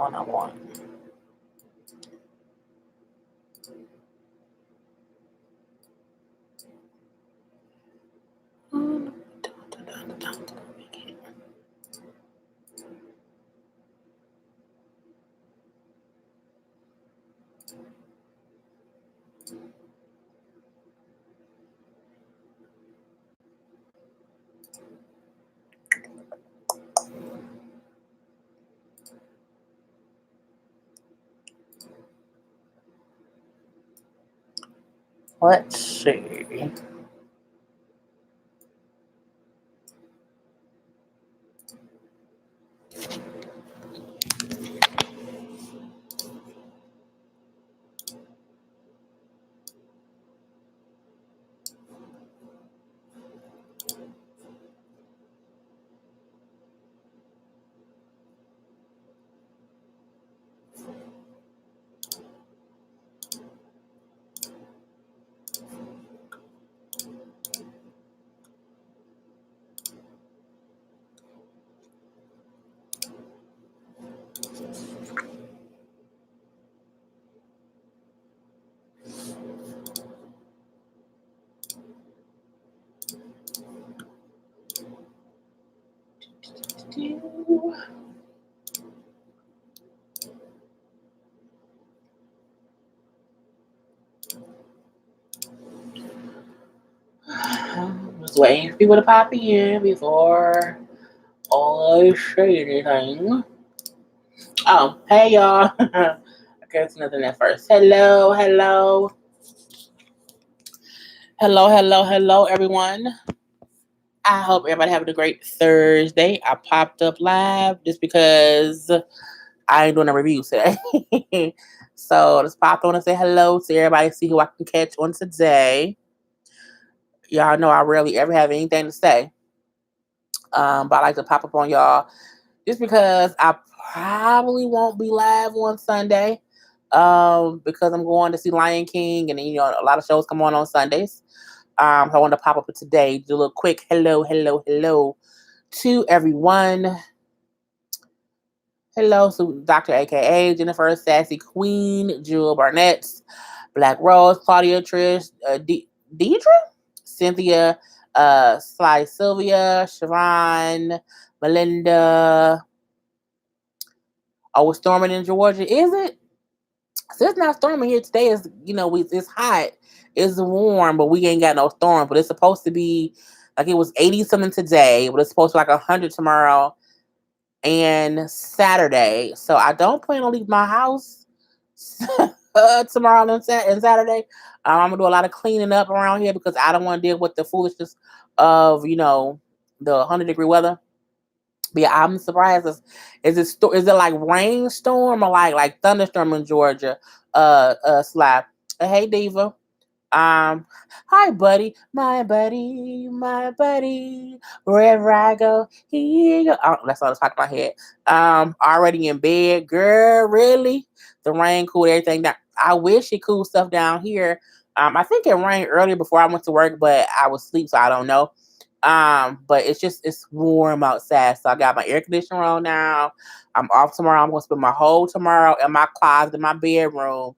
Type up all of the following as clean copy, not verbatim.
one I want. Let's see. Just waiting for people to pop in before I say anything. Oh, hey y'all. Okay, it's nothing at first. Hello, everyone. I hope everybody having a great Thursday. I popped up live just because I ain't doing a review today. So just pop on and say hello to everybody, see who I can catch on today. Y'all know I rarely ever have anything to say. But I like to pop up on y'all just because I probably won't be live on Sunday. Because I'm going to see Lion King, and then, a lot of shows come on Sundays. So I wanted to pop up today, do a little quick hello to everyone. Hello to Dr. AKA Jennifer, Sassy Queen, Jewel Barnett, Black Rose, Claudia, Trish, Deidre, Cynthia, Sly Sylvia, Siobhan, Melinda. Oh, it's storming in Georgia, is it? So it's not storming here today. It's hot. It's warm, but we ain't got no storm. But it's supposed to be like it was 80 something today, but it's supposed to be like 100 tomorrow and Saturday. So I don't plan on leaving my house tomorrow and Saturday. I'm gonna do a lot of cleaning up around here because I don't want to deal with the foolishness of the 100-degree weather. But yeah, I'm surprised. Is it like rainstorm or like thunderstorm in Georgia? Slap. Hey, Diva. Hi, buddy, my buddy, my buddy. Wherever I go, here you go. Oh, that's all that's popped in my head. Already in bed, girl. Really? The rain cooled everything down. I wish it cooled stuff down here. I think it rained earlier before I went to work, but I was asleep, so I don't know. But it's warm outside, so I got my air conditioner on now. I'm off tomorrow. I'm gonna spend my whole tomorrow in my closet, in my bedroom,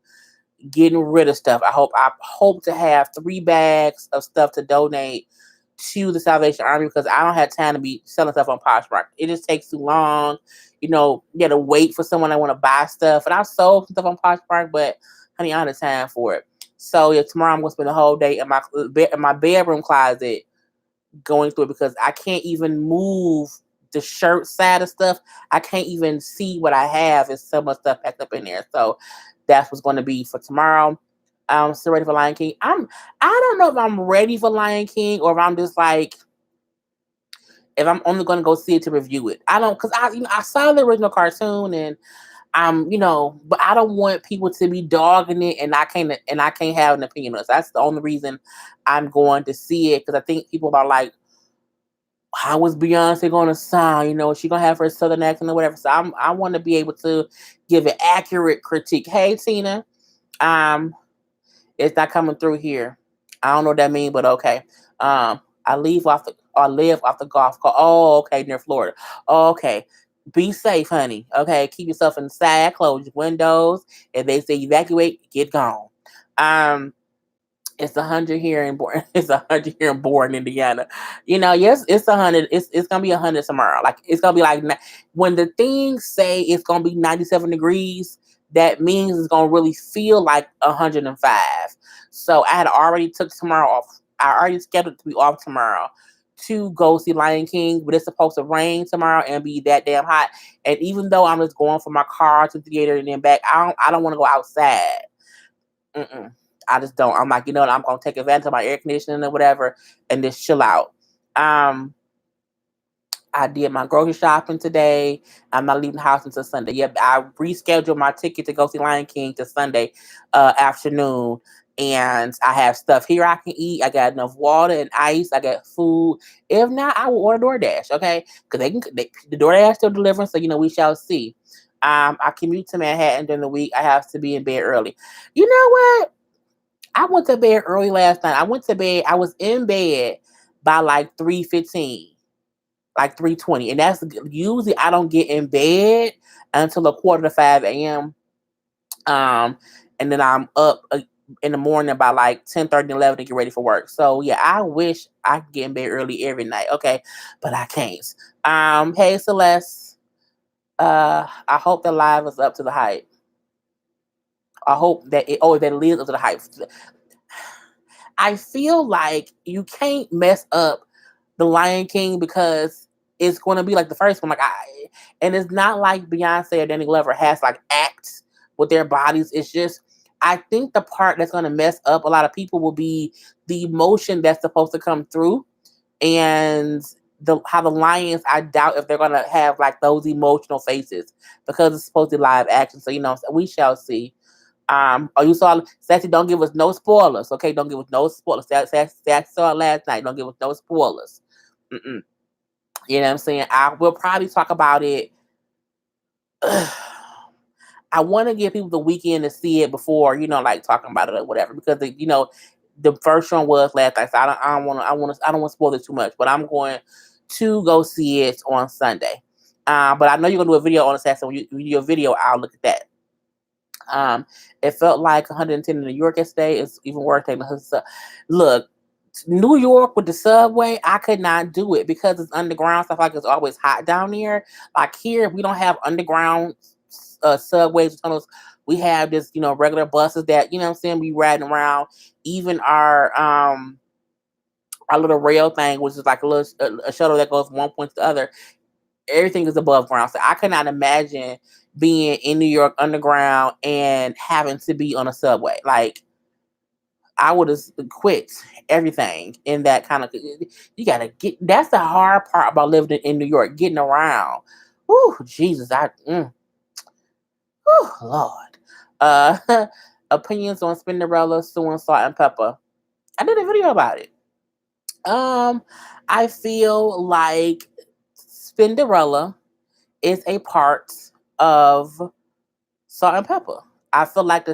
getting rid of stuff. I hope to have 3 bags of stuff to donate to the Salvation Army because I don't have time to be selling stuff on Poshmark. It just takes too long. You got to wait for someone that want to buy stuff. And I sold some stuff on Poshmark, but honey, I don't have time for it. So yeah, tomorrow I'm gonna spend the whole day in my bedroom closet going through it because I can't even move the shirt side of stuff. I can't even see what I have. There's so much stuff packed up in there. So that's what's going to be for tomorrow. I'm still ready for Lion King. I don't know if I'm ready for Lion King or if I'm just like, if I'm only going to go see it to review it. I don't, because I saw the original cartoon and but I don't want people to be dogging it and I can't have an opinion on it. So that's the only reason I'm going to see it, because I think people are like, how is Beyonce going to sound? Is she going to have her southern accent or whatever? So I want to be able to give an accurate critique. Hey, Tina. It's not coming through here. I don't know what that means, but okay. I live off the golf course. Oh, okay, near Florida. Oh, okay. Be safe, honey. Okay, keep yourself inside. Close your windows. If they say evacuate, get gone. Um, it's 100 here in Bourne. It's 100 here in Bourne, Indiana. Yes, it's 100. It's gonna be 100 tomorrow. Like it's gonna be like when the things say it's gonna be 97 degrees. That means it's gonna really feel like 105. So I had already took tomorrow off. I already scheduled to be off tomorrow to go see Lion King, but it's supposed to rain tomorrow and be that damn hot. And even though I'm just going from my car to the theater and then back, I don't want to go outside. Mm-mm. I just don't. I'm like, you know what? I'm gonna take advantage of my air conditioning or whatever, and just chill out. Um, I did my grocery shopping today. I'm not leaving the house until Sunday. Yep, I rescheduled my ticket to go see Lion King to Sunday afternoon. And I have stuff here I can eat. I got enough water and ice. I got food. If not, I will order DoorDash, okay? Because the DoorDash still delivering, so we shall see. I commute to Manhattan during the week. I have to be in bed early. You know what? I went to bed early last night. I was in bed by like 3:15, like 3:20. And that's usually I don't get in bed until a quarter to 5 a.m. Um, and then I'm up in the morning by like 10:30 and 11 to get ready for work. So yeah, I wish I could get in bed early every night. Okay, but I can't. Hey Celeste. I hope the live is up to the hype. I hope that that it lives up to the hype. I feel like you can't mess up the Lion King because it's going to be like the first one. And it's not like Beyonce or Danny Glover has like acts with their bodies. It's just, I think the part that's going to mess up a lot of people will be the emotion that's supposed to come through, and how the lions. I doubt if they're going to have like those emotional faces because it's supposed to be live action. So we shall see. Oh, you saw Sassy. Don't give us no spoilers, okay? Don't give us no spoilers. Sassy saw it last night. Don't give us no spoilers. Mm-mm. You know what I'm saying? I will probably talk about it. I want to give people the weekend to see it before, like talking about it or whatever, because the first one was last night. So I don't want to spoil it too much, but I'm going to go see it on Sunday. But I know you're gonna do a video on it, Sassy. When you do your video, I'll look at that. It felt like 110 in New York yesterday. It's even worse. Look, New York with the subway, I could not do it because it's underground. Stuff like it's always hot down there. Like here, we don't have underground subways, tunnels. We have this, regular buses that what I'm saying, we riding around. Even our little rail thing, which is like a little a shuttle that goes from one point to the other. Everything is above ground. So I could not imagine being in New York underground and having to be on a subway. Like I would have quit everything in that kind of. You gotta get. That's the hard part about living in New York, getting around. Whew, Jesus, Lord. Opinions on Spinderella, suing Salt and Pepper. I did a video about it. I feel like Spinderella is a part of Salt and Pepper. I feel like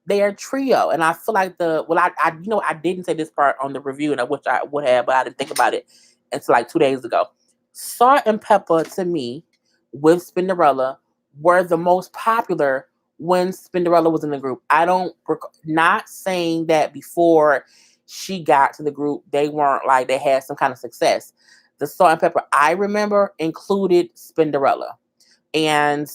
they are a trio, and I feel like I didn't say this part on the review, and I wish I would have, but I didn't think about it until like 2 days ago. Salt and Pepper to me, with Spinderella, were the most popular when Spinderella was in the group. I don't not saying that before she got to the group they weren't like they had some kind of success. The Salt and Pepper I remember included Spinderella, and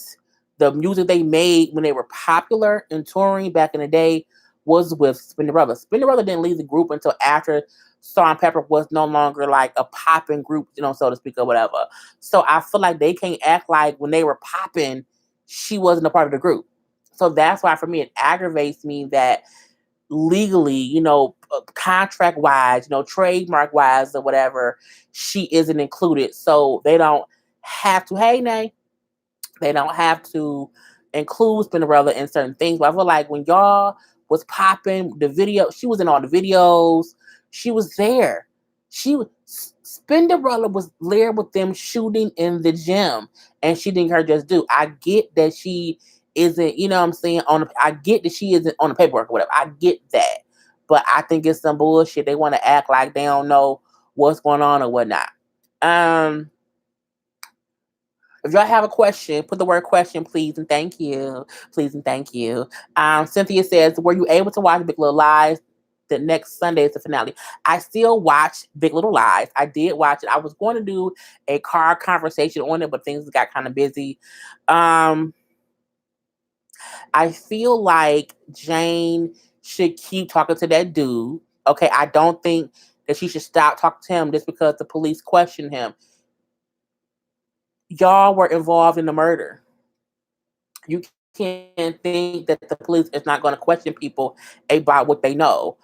the music they made when they were popular and touring back in the day was with Spinderella. Spinderella didn't leave the group until after Salt and Pepper was no longer like a popping group, so to speak, or whatever. So I feel like they can't act like when they were popping, she wasn't a part of the group. So that's why for me it aggravates me that legally, contract wise, trademark wise or whatever, she isn't included. So they don't have to, hey, Nay, they don't have to include Spinderella in certain things. But I feel like when y'all was popping the video, she was in all the videos. She was there. Spinderella was there with them shooting in the gym, and she didn't her just do. I get that she isn't, what I'm saying, I get that she isn't on the paperwork or whatever. I get that. But I think it's some bullshit. They want to act like they don't know what's going on or whatnot. Um If y'all have a question, put the word question, please and thank you. Please and thank you. Cynthia says, were you able to watch Big Little Lies? The next Sunday is the finale. I still watch Big Little Lies. I did watch it. I was going to do a car conversation on it, but things got kind of busy. Um, I feel like Jane should keep talking to that dude. Okay, I don't think that she should stop talking to him just because the police question him. Y'all were involved in the murder. You can't think that the police is not going to question people about what they know.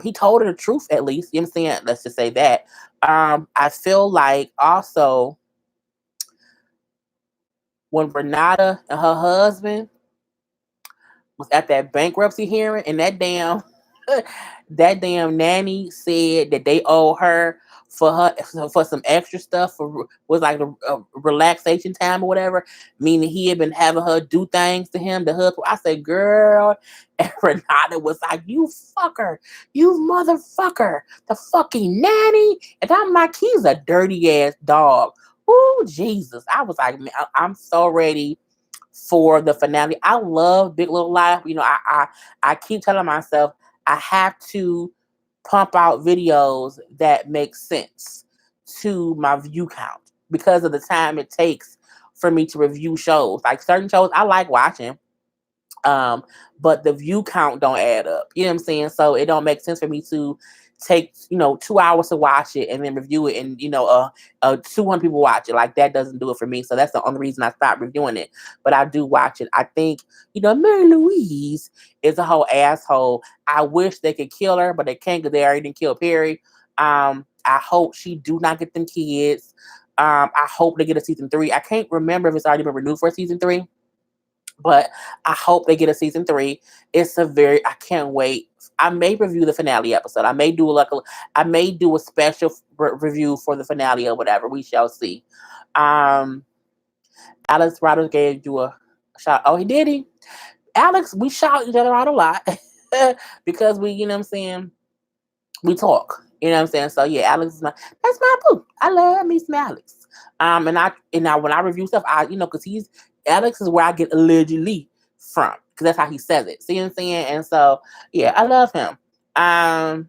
He told her the truth at least. You know what I'm saying? Let's just say that. I feel like also when Renata and her husband was at that bankruptcy hearing and that damn nanny said that they owe her for some extra stuff for was like a relaxation time or whatever, meaning he had been having her do things to him, the husband. I said, girl, and Renata was like, you fucker, you motherfucker, the fucking nanny. And I'm like, he's a dirty ass dog. Oh, Jesus. I was like, man, I'm so ready for the finale. I love Big Little Lies. You know, I keep telling myself I have to pump out videos that make sense to my view count because of the time it takes for me to review shows. Like certain shows I like watching, um, but the view count don't add up. You know what I'm saying? So it don't make sense for me to take 2 hours to watch it and then review it, and 200 people watch it. Like that doesn't do it for me. So that's the only reason I stopped reviewing it. But I do watch it. I think Mary Louise is a whole asshole. I wish they could kill her, but they can't because they already didn't kill Perry. I hope she do not get them kids. I hope they get a season 3. I can't remember if it's already been renewed for a season 3, but I hope they get a season 3. I can't wait. I may review the finale episode. I may do a special review for the finale or whatever. We shall see. Um, Alex Rodgers gave you a shout. Oh, he did he? Alex, we shout each other out a lot because we, you know what I'm saying, we talk. You know what I'm saying? So yeah, Alex is that's my boo. I love me some Alex. And I when I review stuff, because Alex is where I get allegedly from, because that's how he says it. See what I'm saying? And so yeah, I love him. Um,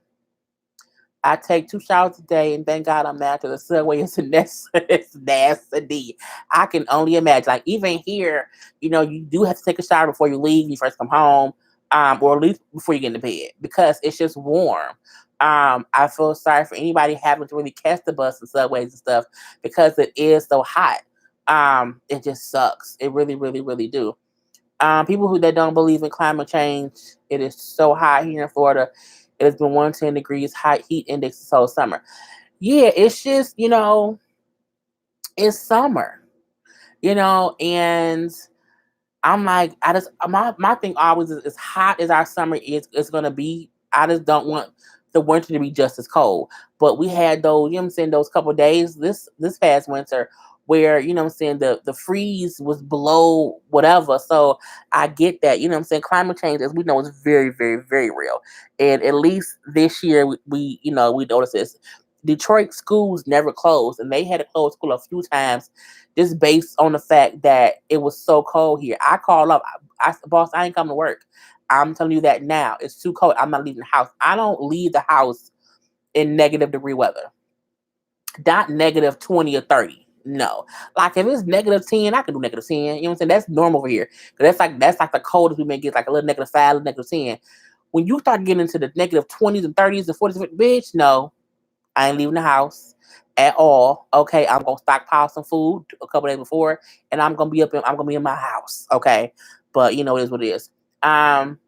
I take 2 showers a day, and thank God I'm married to the subway. It's nasty. I can only imagine. Like even here, you do have to take a shower before you leave. You first come home, or at least before you get into bed, because it's just warm. I feel sorry for anybody having to really catch the bus and subways and stuff because it is so hot. It just sucks. It really, really, really do. People that don't believe in climate change, it is so hot here in Florida. It has been 110 degrees high heat index this whole summer. Yeah, it's just, it's summer, and I'm like, my thing always is, as hot as our summer is gonna be, I just don't want the winter to be just as cold. But we had those, you know what I'm saying, those couple of days this past winter where, what I'm saying, the freeze was below whatever. So I get that, what I'm saying, climate change, as we know, is very, very, very real. And at least this year we noticed this. Detroit schools never closed, and they had to close school a few times just based on the fact that it was so cold here. I called up, boss, I ain't coming to work. I'm telling you that now. It's too cold. I'm not leaving the house. I don't leave the house in negative-degree weather. Not negative 20 or 30. No. Like if it's negative 10, I can do negative 10. You know what I'm saying? That's normal over here. That's like the coldest we may get, like a little negative 5, a little negative 10. When you start getting into the negative 20s and 30s and 40s, bitch, no. I ain't leaving the house at all. Okay, I'm gonna stockpile some food a couple days before, and I'm gonna be in my house. Okay, but it is what it is. Um,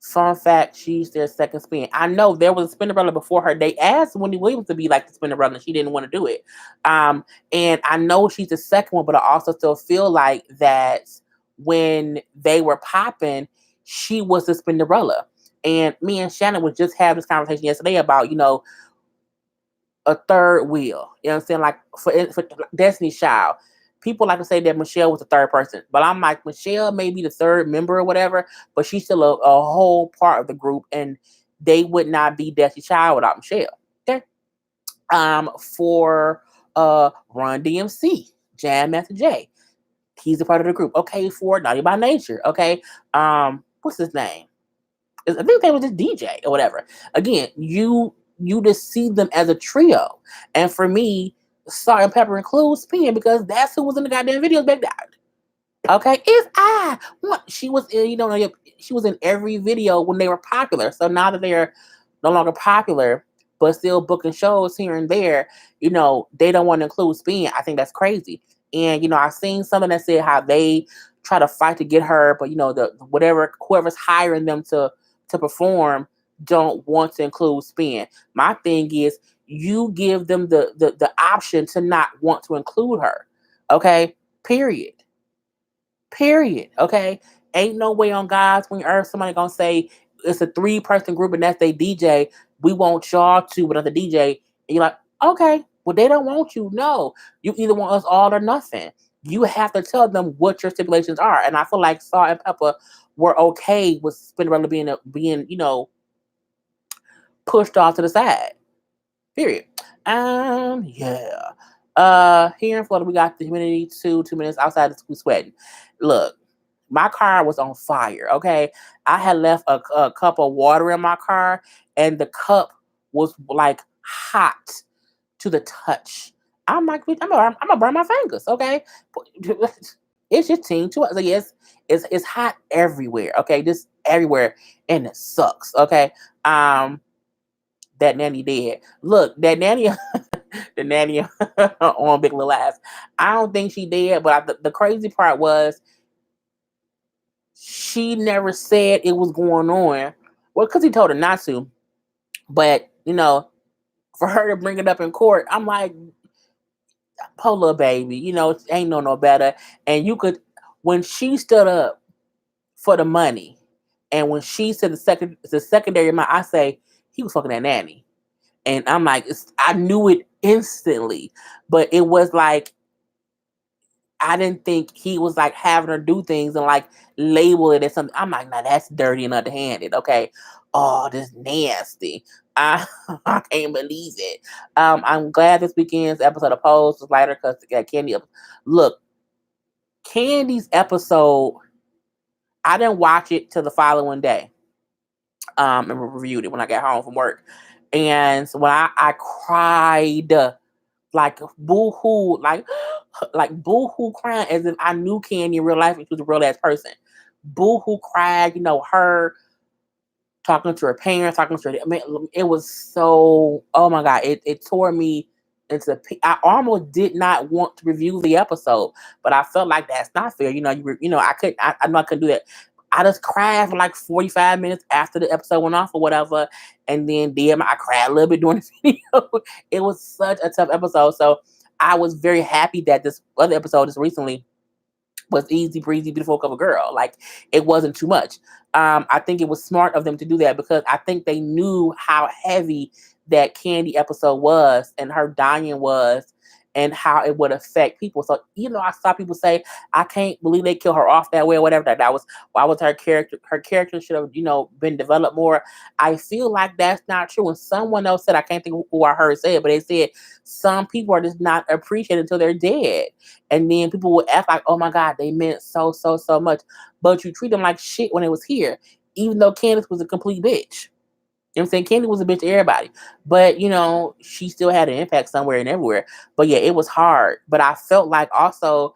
Fun fact: she's their second spin. I know there was a Spinderella before her. They asked Wendy Williams to be like the Spinderella, and she didn't want to do it. And I know she's the second one, but I also still feel like that when they were popping, she was the Spinderella. And me and Shannon was just having this conversation yesterday about a third wheel. You know what I'm saying? Like for Destiny's Child. People like to say that Michelle was the third person, but I'm like, Michelle may be the third member or whatever, but she's still a whole part of the group, and they would not be Destiny's Child without Michelle. Okay. For Run DMC. Jam Master Jay. He's a part of the group. Okay, for Naughty by Nature. Okay. What's his name? I think they was just DJ or whatever. Again, you just see them as a trio. And for me, Salt and Pepper includes Spin because that's who was in the goddamn videos back then. Okay, it's I. What she was in, she was in every video when they were popular. So now that they're no longer popular, but still booking shows here and there, they don't want to include Spin. I think that's crazy. And I've seen something that said how they try to fight to get her, but the whatever whoever's hiring them to perform don't want to include Spin. My thing is you give them the option to not want to include her. Okay, period. Period. Okay. Ain't no way on God's green earth somebody gonna say it's a 3-person group and that's they DJ. We want y'all to with another DJ. And you're like, okay, well, they don't want you. No. You either want us all or nothing. You have to tell them what your stipulations are. And I feel like Salt and Pepper were okay with Spinderella being pushed off to the side. Period. Yeah. Here in Florida, we got the humidity 2 minutes outside the school sweating. Look, my car was on fire. Okay, I had left a cup of water in my car, and the cup was like hot to the touch. I'm like, I'm gonna burn my fingers. Okay, it's just team too. So yes, it's hot everywhere. Okay, just everywhere, and it sucks. Okay, that nanny did. Look, that nanny, the nanny on Big Little Lies. I don't think she did, but the crazy part was she never said it was going on. Well, because he told her not to. But, for her to bring it up in court, I'm like, poor little baby, ain't no better. And you could, when she stood up for the money, and when she said the secondary amount, I say, he was fucking that nanny. And I'm like, I knew it instantly, but it was like, I didn't think he was like having her do things and like label it as something. I'm like, nah, that's dirty and underhanded. Okay. Oh, this nasty. I, I can't believe it. I'm glad this weekend's episode of Pose was lighter because Candy. Look, Candy's episode, I didn't watch it till the following day. And reviewed it when I got home from work. And so when I cried like boo-hoo, like boo-hoo crying as if I knew Candy in real life and she was a real ass person. Boo-hoo cried, her talking to her parents, talking to her. I mean, it was so, oh my God, it tore me into, I almost did not want to review the episode, but I felt like that's not fair. I know I couldn't do that. I just cried for like 45 minutes after the episode went off or whatever. And then I cried a little bit during the video. It was such a tough episode. So I was very happy that this other episode just recently was easy breezy, beautiful cover girl. Like it wasn't too much. I think it was smart of them to do that because I think they knew how heavy that Candy episode was and her dying was and how it would affect people. So I saw people say, I can't believe they killed her off that way or whatever. That was why was her character should have, been developed more. I feel like that's not true. And someone else said, I can't think who I heard say it, but they said some people are just not appreciated until they're dead. And then people would act like, oh my God, they meant so much. But you treat them like shit when it was here, even though Candace was a complete bitch. You know what I'm saying? Candy was a bitch to everybody. But, she still had an impact somewhere and everywhere. But yeah, it was hard. But I felt like also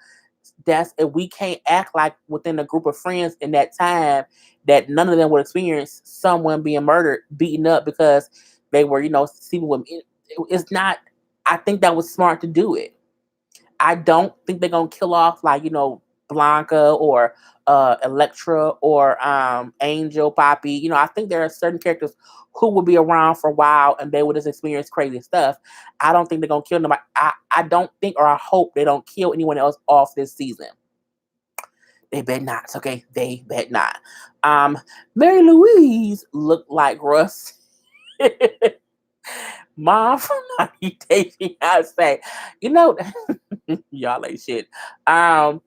we can't act like within a group of friends in that time that none of them would experience someone being murdered, beaten up because they were, sleeping with me. It's not, I think that was smart to do it. I don't think they're gonna kill off like Blanca or Electra or Angel, Poppy. I think there are certain characters who will be around for a while and they will just experience crazy stuff. I don't think they're gonna kill them. I don't think or I hope they don't kill anyone else off this season. They bet not. Okay, they bet not. Mary Louise looked like Russ. Mom from 90 Day Fiance. Y'all ain't shit. I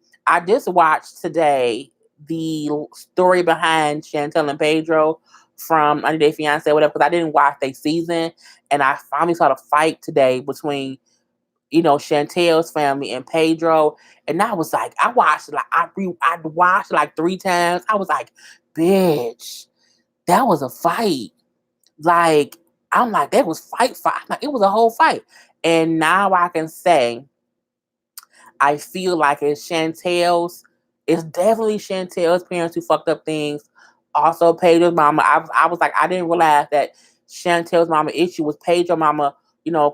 just watched today the story behind Chantel and Pedro from 90 Day Fiance, whatever, because I didn't watch their season, and I finally saw the fight today between Chantel's family and Pedro. And I was like, I watched it like I watched it like 3 times. I was like, bitch, that was a fight. Like, I'm like, that was fight. Like, it was a whole fight. And now I can say, I feel like it's definitely Chantel's parents who fucked up things. Also, Pedro's mama. I was like, I didn't realize that Chantel's mama issue was Pedro's mama,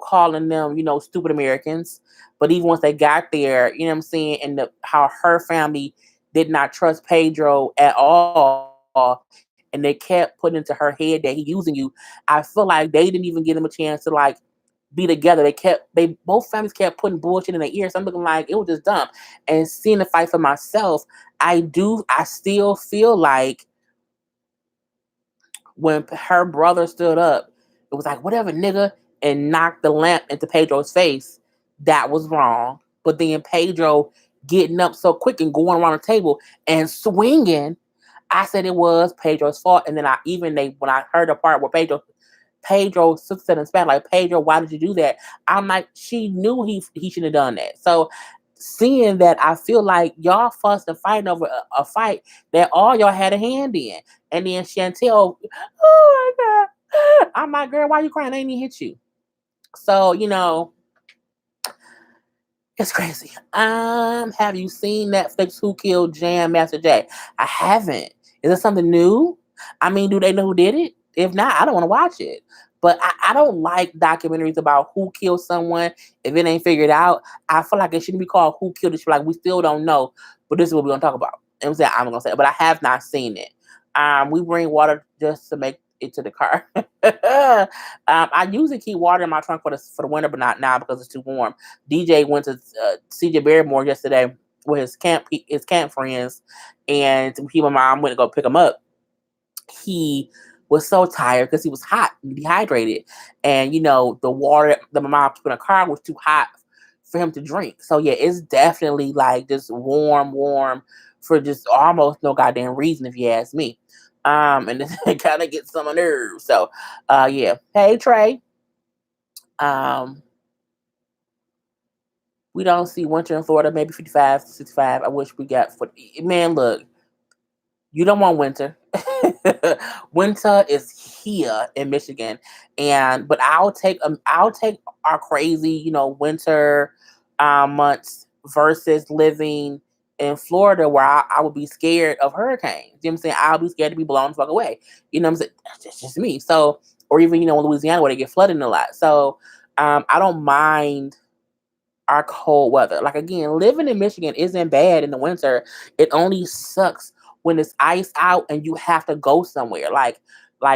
calling them, stupid Americans. But even once they got there, you know what I'm saying, and how her family did not trust Pedro at all, and they kept putting into her head that he using you. I feel like they didn't even give him a chance to like be together. They both families kept putting bullshit in their ears. So I'm looking like it was just dumb. And seeing the fight for myself, I still feel like when her brother stood up, it was like, whatever, nigga, and knocked the lamp into Pedro's face. That was wrong. But then Pedro getting up so quick and going around the table and swinging, I said it was Pedro's fault. And then when I heard the part where Pedro said in Spanish, like, Pedro, why did you do that? I'm like, she knew he shouldn't have done that. So seeing that, I feel like y'all fussed and fighting over a fight that all y'all had a hand in. And then Chantel, oh my God. I'm like, girl, why you crying? I ain't even hit you. So, it's crazy. Have you seen Netflix Who Killed Jam Master Jay? I haven't. Is it something new? I mean, do they know who did it? If not, I don't want to watch it. But I don't like documentaries about who killed someone if it ain't figured out. I feel like it shouldn't be called Who Killed It. Like, we still don't know, but this is what we're gonna talk about. And I'm saying I'm gonna say it, but I have not seen it. We bring water just to make it to the car. I usually keep water in my trunk for the winter, but not now because it's too warm. DJ went to CJ Barrymore yesterday with his camp friends, and he and my mom went to go pick him up. He was so tired because he was hot and dehydrated, and the water that my mom put in the car was too hot for him to drink. So yeah, it's definitely like just warm for just almost no goddamn reason, if you ask me. And it kind of gets on my nerves. So, yeah. Hey Trey. Um, we don't see winter in Florida, maybe 55, 65. I wish we got man, look, you don't want winter. Winter is here in Michigan, but I'll take our crazy, winter months versus living in Florida where I would be scared of hurricanes. You know what I'm saying? I'll be scared to be blown the fuck away. You know what I'm saying? That's just me. So, or even in Louisiana where they get flooded a lot. So, I don't mind our cold weather. Like, again, living in Michigan isn't bad in the winter. It only sucks when it's ice out and you have to go somewhere. Like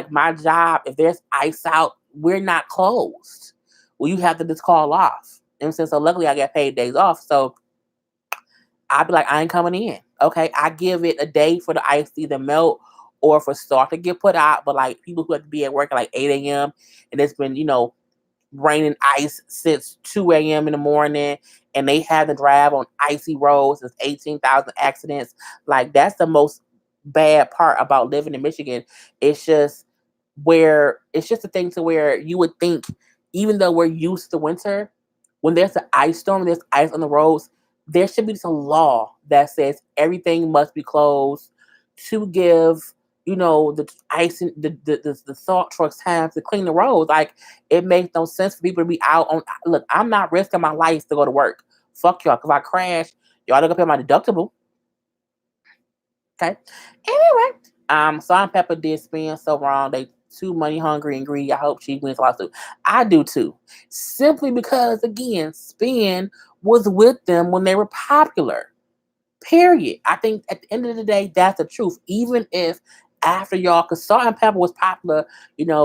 my job, if there's ice out, we're not closed. Well, you have to just call off. And since so luckily I got paid days off, so I'd be like, I ain't coming in. Okay, I give it a day for the ice to either melt or for start to get put out. But like people who have to be at work at like 8 a.m. and it's been rain and ice since 2 a.m. in the morning, and they had to drive on icy roads. There's 18,000 accidents. Like, that's the most bad part about living in Michigan. It's just a thing to where you would think, even though we're used to winter, when there's an ice storm, there's ice on the roads, there should be some law that says everything must be closed to give the ice and the salt trucks time to clean the roads. Like, it makes no sense for people to be out on. Look, I'm not risking my life to go to work. Fuck y'all. If I crash, y'all are gonna pay my deductible. Okay. Anyway, Salt and Pepper did spin so wrong. They too money hungry and greedy. I hope she wins a lawsuit. I do too. Simply because, again, Spin was with them when they were popular. Period. I think at the end of the day, that's the truth. Even if after y'all, because Salt and Pepper was popular,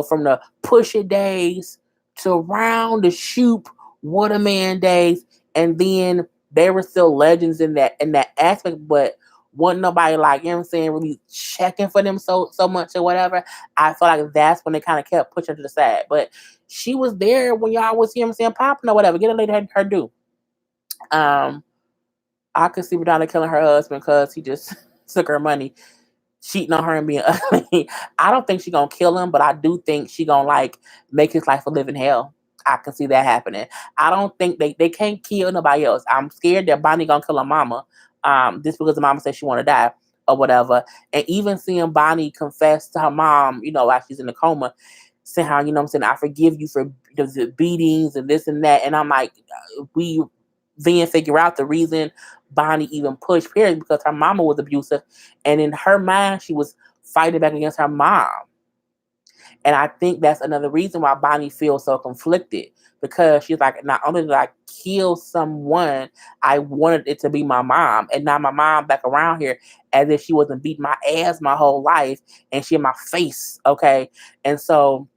from the Push It days to around the Shoop Waterman days, and then they were still legends in that aspect, but wasn't nobody, like, you know what I'm saying, really checking for them so much or whatever. I feel like that's when they kind of kept pushing her to the side. But she was there when y'all was, you know what I'm saying, popping or whatever. Get a lady her due. Um I could see Madonna killing her husband because he just took her money, cheating on her and being ugly. I don't think she gonna kill him, but I do think she gonna like make his life a living hell. I can see that happening. I don't think they can't kill nobody else. I'm scared that Bonnie gonna kill her mama, just because the mama said she want to die or whatever. And even seeing Bonnie confess to her mom, while she's in a coma, saying how, I'm saying, I forgive you for the beatings and this and that. And I'm like, we then figure out the reason Bonnie even pushed Perry because her mama was abusive. And in her mind, she was fighting back against her mom. And I think that's another reason why Bonnie feels so conflicted, because she's like, not only did I kill someone, I wanted it to be my mom, and now my mom back around here as if she wasn't beating my ass my whole life and she in my face. Okay. And so,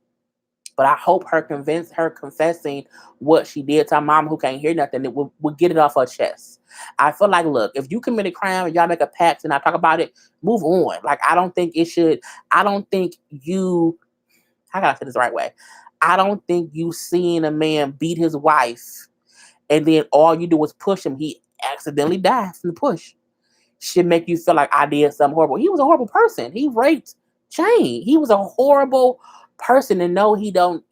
but I hope her confessing what she did to her mom who can't hear nothing, it will get it off her chest. I feel like, look, if you commit a crime and y'all make a pact and I talk about it, move on. Like, I don't think you, I gotta say this the right way. I don't think you seeing a man beat his wife and then all you do was push him, he accidentally died from the push, should make you feel like I did something horrible. He was a horrible person. He raped Jane. He was a horrible person, and no, he don't.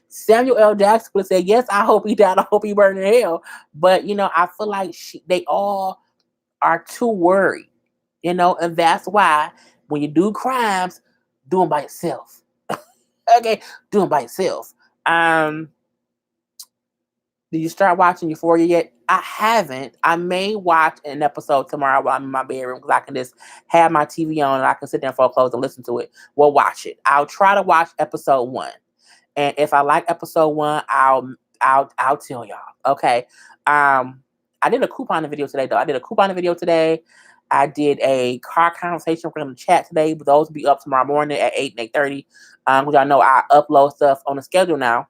Samuel L. Jackson would say, "Yes, I hope he died. I hope he burned in hell." But I feel like they all are too worried, and that's why when you do crimes, do them by yourself. Okay, do them by yourself. Did you start watching Euphoria yet? I haven't. I may watch an episode tomorrow while I'm in my bedroom because I can just have my TV on and I can sit there for clothes and listen to it. We'll watch it. I'll try to watch episode 1, and if I like episode 1, I'll tell y'all. Okay. I did a couponing video today though. I did a car conversation. We're gonna chat today, but those will be up tomorrow morning at 8 and 8:30. Because y'all know I upload stuff on the schedule now,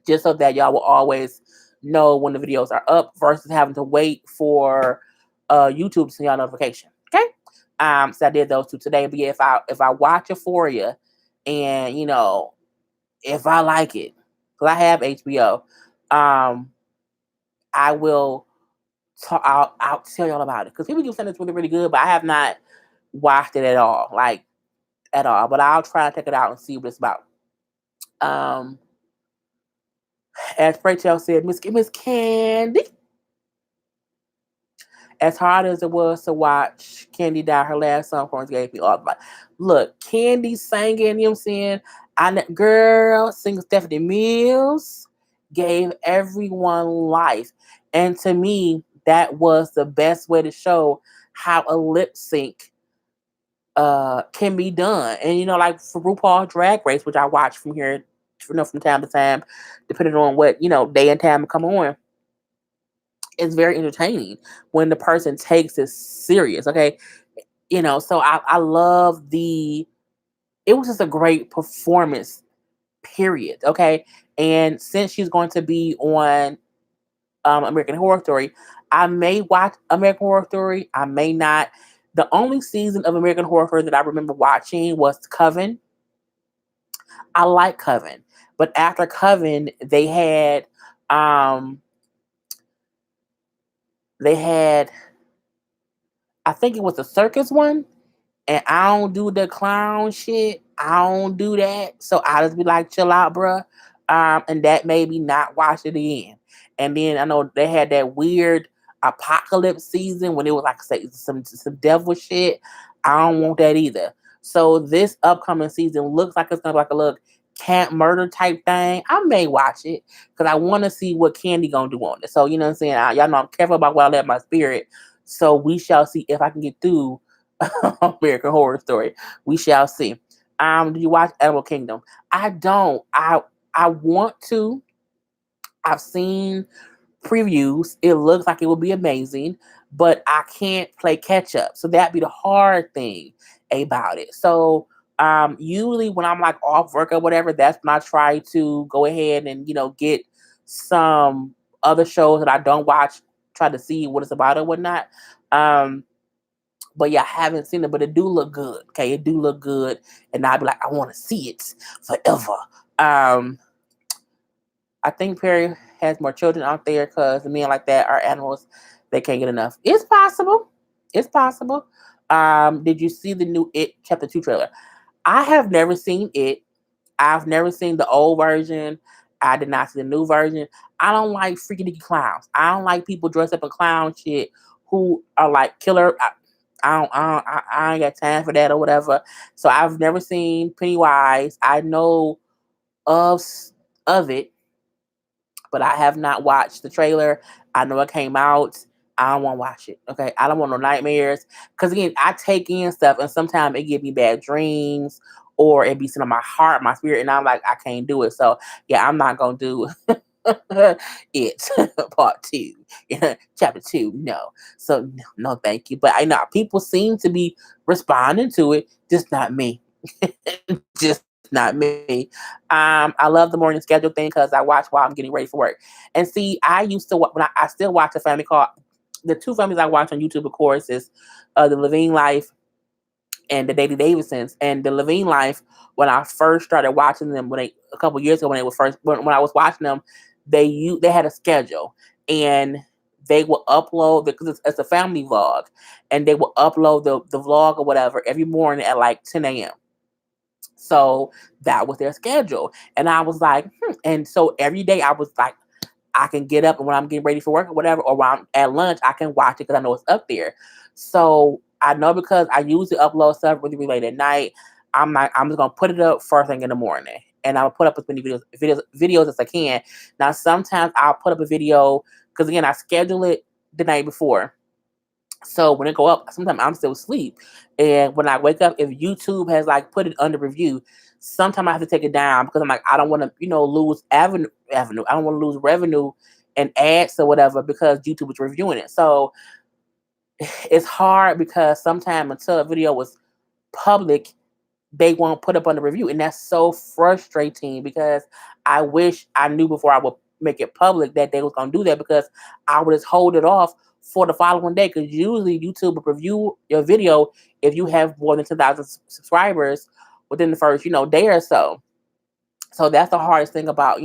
just so that y'all will always know when the videos are up versus having to wait for YouTube to send y'all notification. Okay. So I did those 2 today. But yeah, if I watch Euphoria and if I like it, because I have HBO, I will talk. I'll tell y'all about it because people keep saying it's really really good, but I have not watched it at all, like at all. But I'll try to check it out and see what it's about. As Rachel said, Miss Candy. As hard as it was to watch Candy die, her last song performance gave me all. But look, Candy singing, saying, girl, singing Stephanie Mills gave everyone life. And to me, that was the best way to show how a lip sync can be done. And like for RuPaul Drag Race, which I watch from here, from time to time, depending on what day and time come on. It's very entertaining when the person takes it serious. Okay. So I love it was just a great performance, period. Okay. And since she's going to be on American Horror Story, I may watch American Horror Story. I may not. The only season of American Horror Story that I remember watching was Coven. I like Coven. But after Coven, they had I think it was the circus one, and I don't do the clown shit. I don't do that. So I just be like, chill out, bruh. And that made me not watch it again. And then I know they had that weird apocalypse season when it was like say some devil shit. I don't want that either. So this upcoming season looks like it's gonna be like a little camp murder type thing. I may watch it because I want to see what Candy gonna do on it. So you know what I'm saying? Y'all know I'm careful about what I let my spirit. So we shall see if I can get through American Horror Story. We shall see. Do you watch Animal Kingdom? I don't. I want to. I've seen previews. It looks like it will be amazing, but I can't play catch up. So that'd be the hard thing about it. So usually when I'm like off work or whatever, that's when I try to go ahead and get some other shows that I don't watch, try to see what it's about or whatnot. But yeah, I haven't seen it, but it do look good. Okay, it do look good, and I'd be like, I want to see it forever. I think Perry has more children out there because the men like that are animals. They can't get enough. It's possible. It's possible. Did you see the new It Chapter 2 trailer? I have never seen it. I've never seen the old version. I did not see the new version. I don't like freaky deaky clowns. I don't like people dressed up in clown shit who are like killer. I ain't got time for that or whatever. So I've never seen Pennywise. I know of of it, but I have not watched the trailer. I know it came out. I don't want to watch it. Okay, I don't want no nightmares. Because again, I take in stuff, and sometimes it gives me bad dreams, or it be sitting on my heart, my spirit, and I'm like, I can't do it. So yeah, I'm not gonna do it part two, chapter two. No, so no, no, thank you. But I know people seem to be responding to it, just not me. Just not me. I love the morning schedule thing because I watch while I'm getting ready for work. And see, I used to when I still watch a family called the two families I watch on YouTube, of course, is the Levine Life and the Daily Davidsons. And the Levine Life, when I first started watching them, a couple years ago when they were first when I was watching them, they had a schedule and they will upload because it's a family vlog, and they will upload the vlog or whatever every morning at like 10 a.m. So that was their schedule. And I was like, And so every day I was like, I can get up and when I'm getting ready for work or whatever, or when I'm at lunch, I can watch it because I know it's up there. So I know because I usually upload stuff really, really late at night. I'm just gonna put it up first thing in the morning. And I'll put up as many videos as I can. Now sometimes I'll put up a video because again I schedule it the night before. So when it go up, sometimes I'm still asleep. And when I wake up, if YouTube has like put it under review, sometimes I have to take it down because I'm like, I don't want to, lose avenue. I don't want to lose revenue and ads or whatever because YouTube is reviewing it. So it's hard because sometimes until a video was public, they won't put up on the review. And that's so frustrating because I wish I knew before I would make it public that they was going to do that because I would just hold it off for the following day. Because usually YouTube will review your video if you have more than 10,000 subscribers within the first, day or so. So that's the hardest thing about,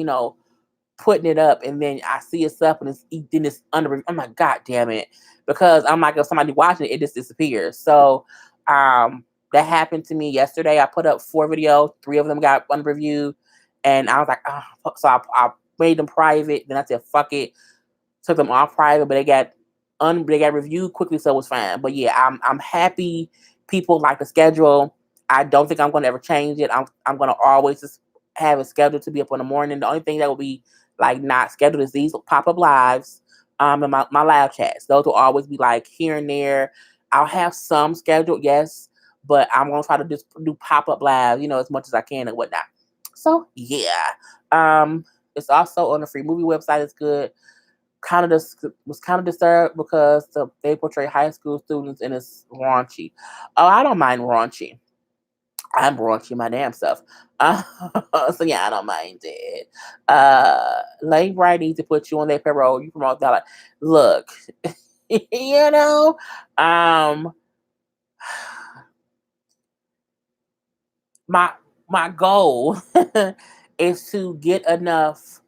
putting it up and then I see it's up and it's under. I'm like, God damn it. Because I'm like, if somebody watching it, it just disappears. So, that happened to me yesterday. I put up 4 videos, 3 of them got one review, and I was like, oh. So I made them private. Then I said, fuck it, took them off private, but they got reviewed quickly, so it was fine. But yeah, I'm happy people like the schedule. I don't think I'm gonna ever change it. I'm gonna always just have it scheduled to be up in the morning. The only thing that will be like not scheduled is these pop up lives, and my live chats. Those will always be like here and there. I'll have some scheduled, yes, but I'm gonna try to just do pop up live, as much as I can and whatnot. So yeah, it's also on the free movie website. It's good. Was kind of disturbed because they portray high school students and it's raunchy. Oh, I don't mind raunchy. I'm raunchy my damn self. Uh, so yeah, I don't mind it. Lane Bright needs to put you on their payroll. You promote that. Like, look, you know, um, my my goal is to get enough,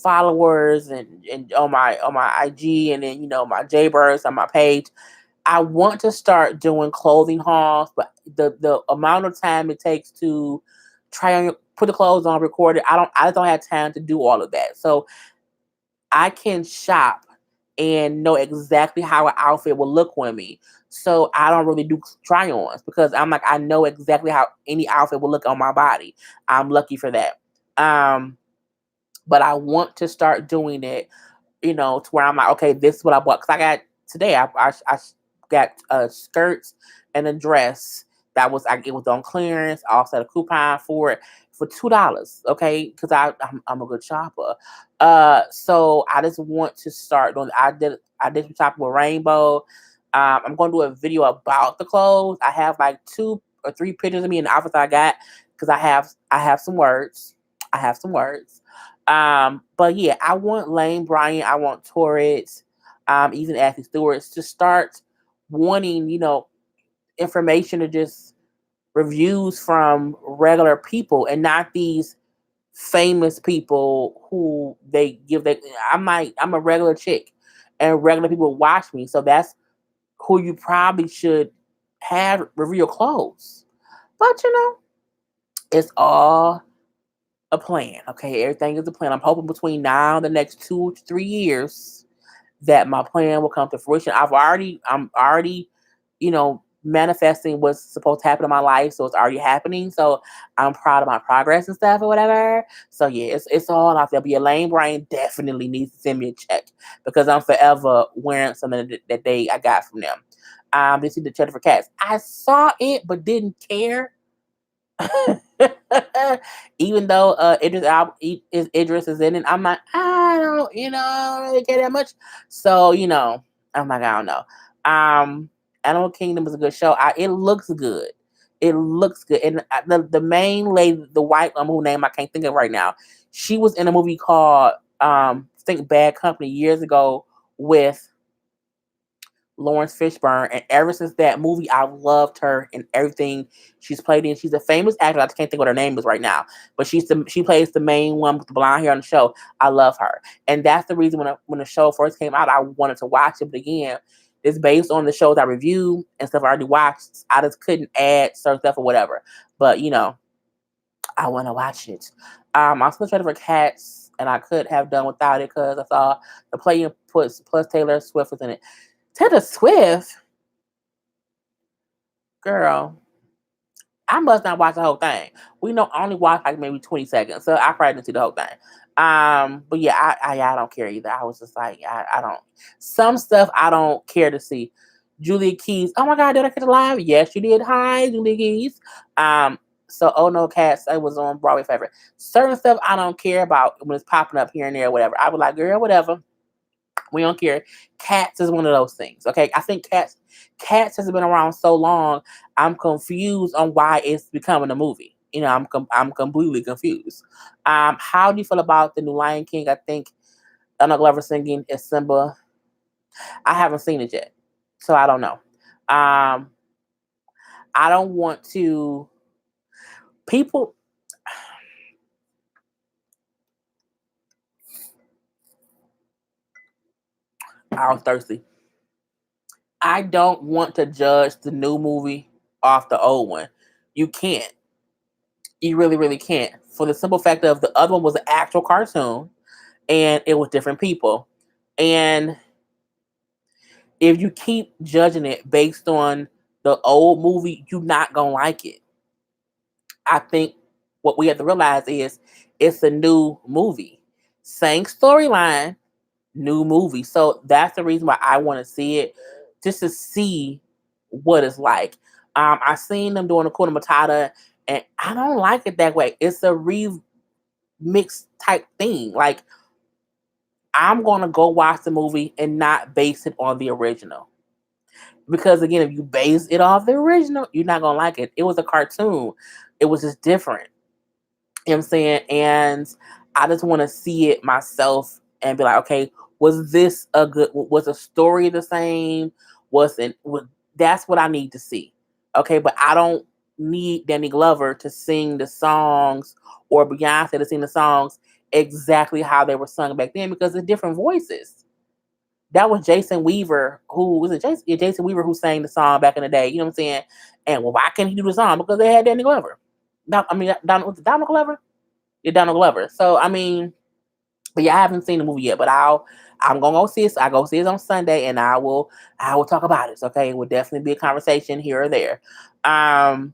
followers and on my IG and then my Jaybirds on my page. I want to start doing clothing hauls, but the amount of time it takes to try on put the clothes on, record it, I just don't have time to do all of that. So I can shop and know exactly how an outfit will look on me. So I don't really do try-ons because I'm like I know exactly how any outfit will look on my body. I'm lucky for that. But I want to start doing it, to where I'm like, okay, this is what I bought. Because I got today, I got skirts and a dress that it was on clearance. I also had a coupon for it for $2. Okay, because I'm a good shopper. So I just want to start doing. I did some shopping with Rainbow. I'm going to do a video about the clothes. I have like 2 or 3 pictures of me in the outfits I got because I have some words. I have some words. But yeah, I want Lane Bryant, I want Torres, even Ashley Stewart's to start wanting, information or just reviews from regular people and not these famous people who they give that I'm a regular chick and regular people watch me. So that's who you probably should have review your clothes. But it's all a plan. Okay, everything is a plan. I'm hoping between now and the next 2 to 3 years that my plan will come to fruition. I'm already, manifesting what's supposed to happen in my life, so it's already happening. So I'm proud of my progress and stuff or whatever. So yeah, it's all out there. But your lame brain definitely needs to send me a check because I'm forever wearing something that I got from them. This is the Cheddar for Cats. I saw it but didn't care. Even though Idris is in it, I'm like, I don't, I don't really care that much. So, I'm like, I don't know. Um, Animal Kingdom is a good show. It looks good. It looks good. And the main lady, the white woman whose name I can't think of right now, she was in a movie called I think Bad Company years ago with Lawrence Fishburne, and ever since that movie, I've loved her in everything she's played in. She's a famous actor. I just can't think what her name is right now, but she plays the main one with the blonde hair on the show. I love her, and that's the reason when the show first came out, I wanted to watch it. But again, it's based on the shows I reviewed and stuff I already watched. I just couldn't add certain stuff or whatever. But I want to watch it. I'm still trying for Cats, and I could have done without it because I saw the play puts plus Taylor Swift was in it. Taylor Swift, girl, I must not watch the whole thing. We know I only watch like maybe 20 seconds, so I probably didn't see the whole thing. But yeah, I don't care either. I was just like, I don't. Some stuff I don't care to see. Julia Keys. Oh my God, did I catch it live? Yes, you did. Hi, Julia Keys. So Oh No Cats, I was on Broadway favorite. Certain stuff I don't care about when it's popping up here and there, whatever. I was like, girl, whatever. We don't care. Cats is one of those things. Okay, I think Cats has been around so long. I'm confused on why it's becoming a movie. I'm completely confused. How do you feel about the new Lion King? I think Donald Glover singing is Simba. I haven't seen it yet, so I don't know. Um, I don't want to. People, I was thirsty. I don't want to judge the new movie off the old one. You can't. You really, really can't. For the simple fact of the other one was an actual cartoon and it was different people. And if you keep judging it based on the old movie, you're not gonna like it. I think what we have to realize is it's a new movie. Same storyline, new movie. So that's the reason why I want to see it, just to see what it's like. I seen them doing a Kuna Matata, and I don't like it that way. It's a remix type thing. Like I'm gonna go watch the movie and not base it on the original. Because again, if you base it off the original, you're not gonna like it. It was a cartoon. It was just different. You know what I'm saying? And I just want to see it myself and be like, okay, was this a good, was the story the same? That's what I need to see. Okay, but I don't need Danny Glover to sing the songs or Beyonce to sing the songs exactly how they were sung back then because it's different voices. That was Jason Weaver, who was it? Jason Weaver who sang the song back in the day. You know what I'm saying? And well, why can't he do the song? Because they had Danny Glover. Donald Glover. Yeah, Donald Glover. So I mean, but yeah, I haven't seen the movie yet. But I'm gonna go see it. I go see it on Sunday, and I will talk about it. Okay, it will definitely be a conversation here or there. Um,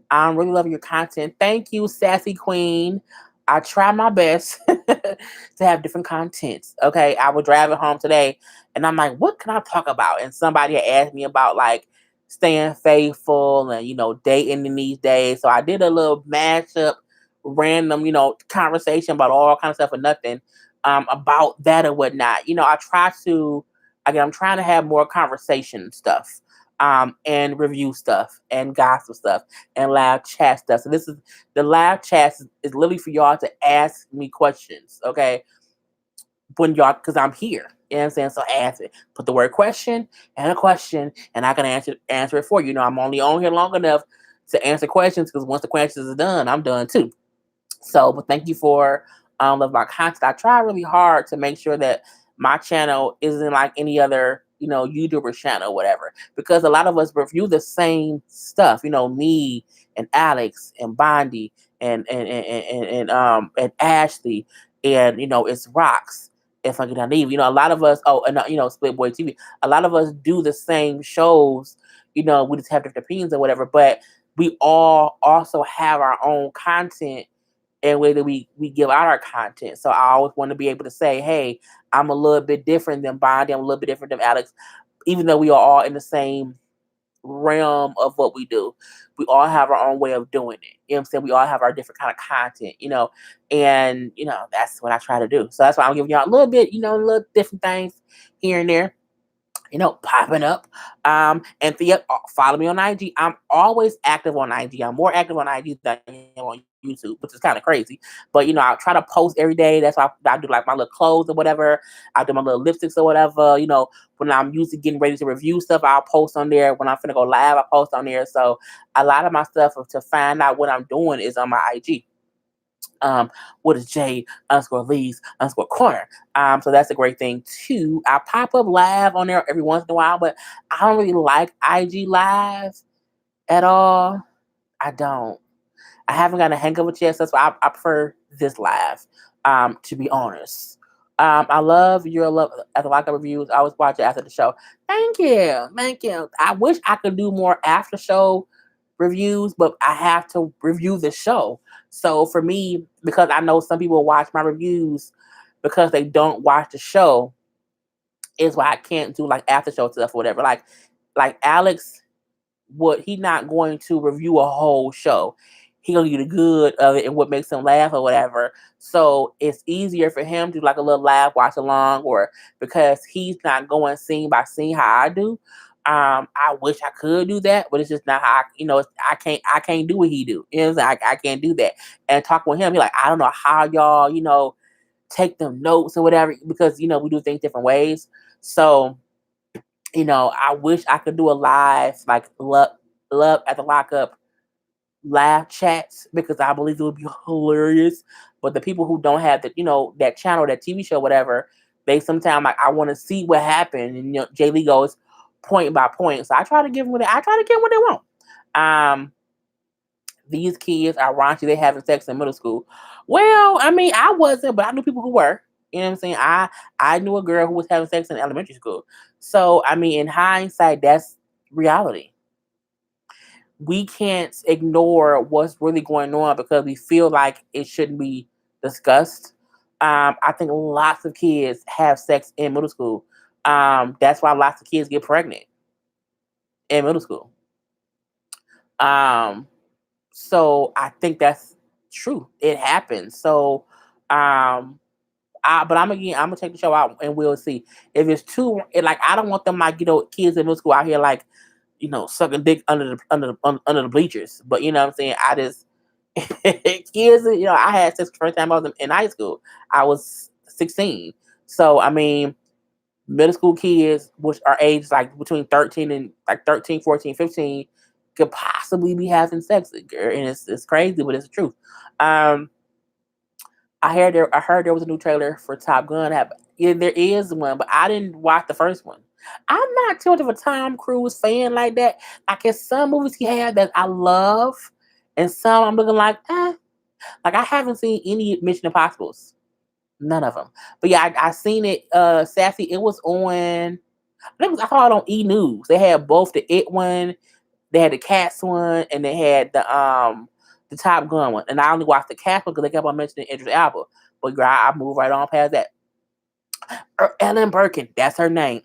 I'm really loving your content. Thank you, Sassy Queen. I try my best to have different contents. Okay. I was driving home today and I'm like, what can I talk about? And somebody had asked me about like staying faithful and, dating in these days. So I did a little mashup, random, conversation about all kind of stuff or nothing about that or whatnot. I'm trying to have more conversation stuff and review stuff and gossip stuff and live chat stuff. So this is the live chat is literally for y'all to ask me questions, okay? When y'all, because I'm here. You know what I'm saying? So ask it. Put the word question and a question, and I can answer it for you. I'm only on here long enough to answer questions because once the questions are done, I'm done too. So, but thank you for love my content. I try really hard to make sure that my channel isn't like any other, YouTuber channel, whatever. Because a lot of us review the same stuff. Me and Alex and Bondi and Ashley, and it's Rocks and Funky Dineva. A lot of us. Oh, and Split Boy TV. A lot of us do the same shows. We just have different opinions or whatever, but we all also have our own content and way that we give out our content. So I always want to be able to say, hey, I'm a little bit different than Bondi. I'm a little bit different than Alex, even though we are all in the same realm of what we do. We all have our own way of doing it. You know what I'm saying? We all have our different kind of content, and that's what I try to do. So that's why I'm giving y'all a little bit, little different things here and there, popping up. And follow me on IG. I'm always active on IG. I'm more active on IG than I am on YouTube, which is kind of crazy. But I try to post every day. That's why I do like my little clothes or whatever. I do my little lipsticks or whatever. When I'm usually getting ready to review stuff, I'll post on there. When I'm finna go live, I post on there. So a lot of my stuff to find out what I'm doing is on my IG. What is Jade_Lees_corner. So that's a great thing too. I pop up live on there every once in a while, but I don't really like IG live at all. I don't. I haven't gotten a hang of it yet, so that's why I prefer this live. To be honest. I love your love at the lockup reviews. I always watch it after the show. Thank you. Thank you. I wish I could do more after show reviews, but I have to review the show. So for me, because I know some people watch my reviews because they don't watch the show, is why I can't do like after show stuff or whatever. Like Alex, he not going to review a whole show. He gonna get the good of it and what makes him laugh or whatever. So it's easier for him to do like a little laugh watch along, or because he's not going scene by scene how I do. I wish I could do that, but it's just not how I can't do what he do. I can't do that. And talk with him, he like, I don't know how y'all, take them notes or whatever, because we do things different ways. So, I wish I could do a live like love at the lockup live chats, because I believe it would be hilarious. But the people who don't have that channel, that TV show, whatever, they sometimes like, I want to see what happened, and Jay Lee goes point by point. So I try to give them what they want. These kids are raunchy. They having sex in middle school. Well, I mean, I wasn't, but I knew people who were. You know what I'm saying? I knew a girl who was having sex in elementary school. So I mean, in hindsight, that's reality. We can't ignore what's really going on because we feel like it shouldn't be discussed. I think lots of kids have sex in middle school. That's why lots of kids get pregnant in middle school. Um, so I think that's true. It happens. So, but I'm gonna take the show out and we'll see if it's too. Like I don't want them like kids in middle school out here like sucking dick under the bleachers. But you know what I'm saying. I just kids. I had sex the first time I was in high school. I was 16. So I mean, middle school kids, which are aged like between 13 and like 13, 14, 15, could possibly be having sex, and it's crazy, but it's the truth. I heard there was a new trailer for Top Gun. Yeah, there is one, but I didn't watch the first one. I'm not too much of a Tom Cruise fan like that. Like in some movies he had that I love, and some I'm looking like, eh. Like I haven't seen any Mission Impossibles. None of them. But yeah, I seen it. Sassy. It was on. I saw it on E News. They had both the It one, they had the Cats one, and they had the Top Gun one. And I only watched the Cats one because they kept on mentioning Idris Elba. But girl, I moved right on past that. Ellen Birkin, that's her name.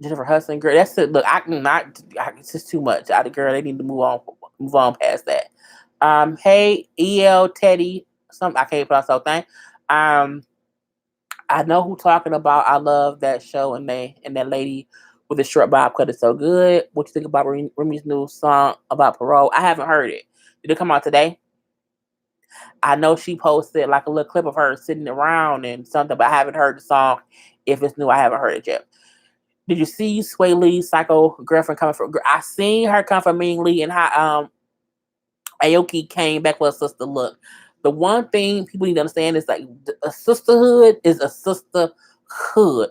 Jennifer Hudson, girl, that's it. Look, it's just too much. Girl, they need to move on past that. Hey, El Teddy, something I can't pronounce the whole thing. I know who talking about. I love that show, and that lady with the short bob cut is so good. What you think about Remy's new song about parole? I haven't heard it. Did it come out today? I know she posted like a little clip of her sitting around and something, but I haven't heard the song. If it's new, I haven't heard it yet. Did you see Sway Lee's psycho girlfriend coming from? I seen her come from Ming Lee, and how Aoki came back with a sister look. The one thing people need to understand is like a sisterhood is a sisterhood.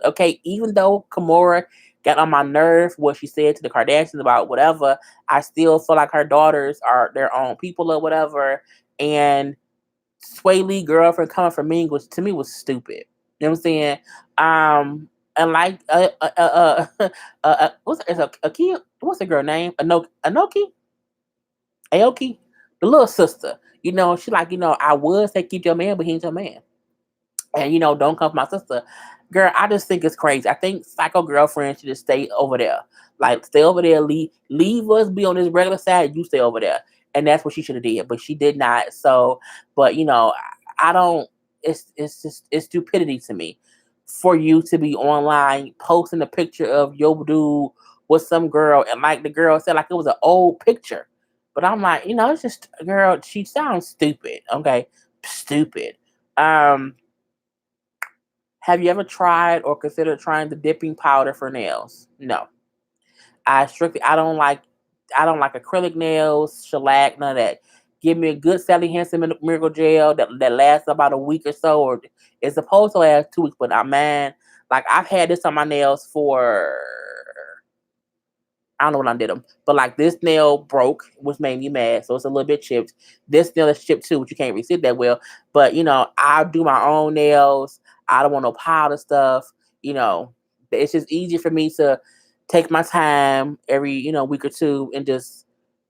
Okay, even though Kimura got on my nerve what she said to the Kardashians about whatever. I still feel like her daughters are their own people or whatever. And Sway Lee girlfriend coming from me, which to me was stupid. You know what I'm saying? And like what's is a key? What's the girl name? Anoki, Aoki, the little sister. You know, she like, I would say keep your man, but he ain't your man. And don't come for my sister. Girl, I just think it's crazy. I think Psycho Girlfriend should just stay over there. Like stay over there, leave us be on this regular side, you stay over there. And that's what she should have did. But she did not. So, but I don't it's just it's stupidity to me for you to be online posting a picture of your dude with some girl, and like the girl said, like it was an old picture. But I'm like, it's just, girl, she sounds stupid. Okay. Stupid. Um have you ever tried or considered trying the dipping powder for nails? No. I don't like acrylic nails, shellac, none of that. Give me a good Sally Hansen miracle gel that lasts about a week or so, or it's supposed to last 2 weeks, but not man. Like I've had this on my nails for, I don't know when I did them, but like this nail broke, which made me mad, so it's a little bit chipped. This nail is chipped too, which you can't really see that well. But I do my own nails. I don't want no powder stuff. You know, it's just easy for me to take my time every week or two and just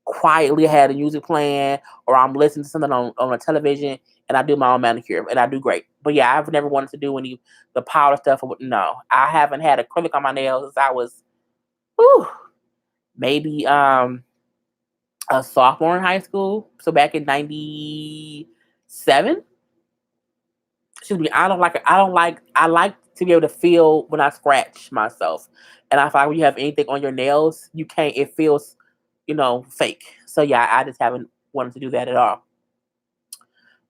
quietly have the music playing, or I'm listening to something on a television, and I do my own manicure, and I do great. But yeah, I've never wanted to do any the powder stuff. No, I haven't had acrylic on my nails since I was. Whew, maybe a sophomore in high school. So back in '97. Excuse me. I like to be able to feel when I scratch myself. And I find when you have anything on your nails, you can't it feels, fake. So yeah, I just haven't wanted to do that at all.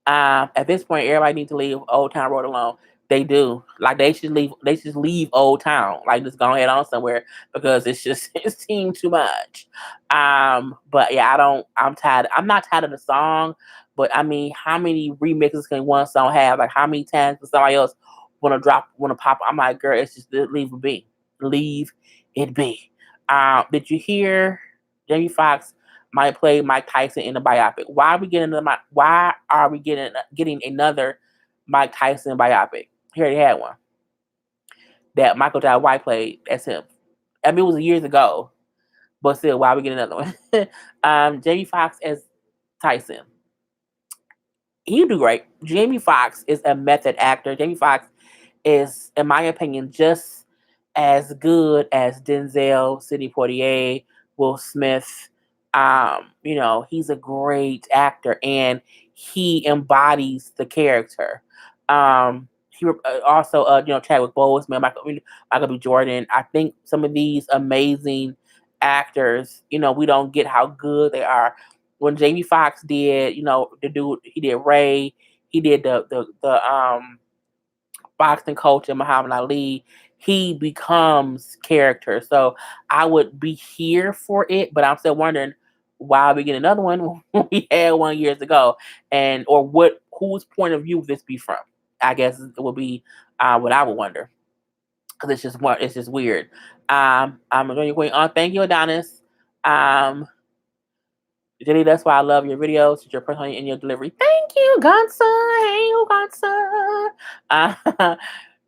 At this point, everybody needs to leave Old Town Road alone. They do. Like they should leave. They should leave Old Town. Like just go ahead on somewhere because it's just it seems too much. But yeah, I don't. I'm tired. I'm not tired of the song, but I mean, how many remixes can one song have? Like how many times does somebody else want to pop? I'm like, girl, it's just leave it be. Leave it be. Did you hear Jamie Foxx might play Mike Tyson in a biopic? Why are we getting another Mike Tyson biopic? He already had one that Michael Jai White played as him. I mean, it was years ago, but still, why are we getting another one? Jamie Foxx as Tyson. He do great. Jamie Foxx is a method actor. Jamie Foxx is, in my opinion, just as good as Denzel, Sidney Poitier, Will Smith. He's a great actor and he embodies the character. He also, Chadwick Boseman, Michael B. Jordan. I think some of these amazing actors, we don't get how good they are. When Jamie Foxx did, the dude, he did Ray, he did the boxing coach in Muhammad Ali, he becomes character. So I would be here for it, but I'm still wondering why we get another one when we had one years ago, and or whose point of view would this be from? I guess it would be what I would wonder because it's just weird. I'm going on. Thank you, Adonis. Um, Jenny, that's why I love your videos, your personal and your delivery. Thank you, Gonson. Hey, Gonson.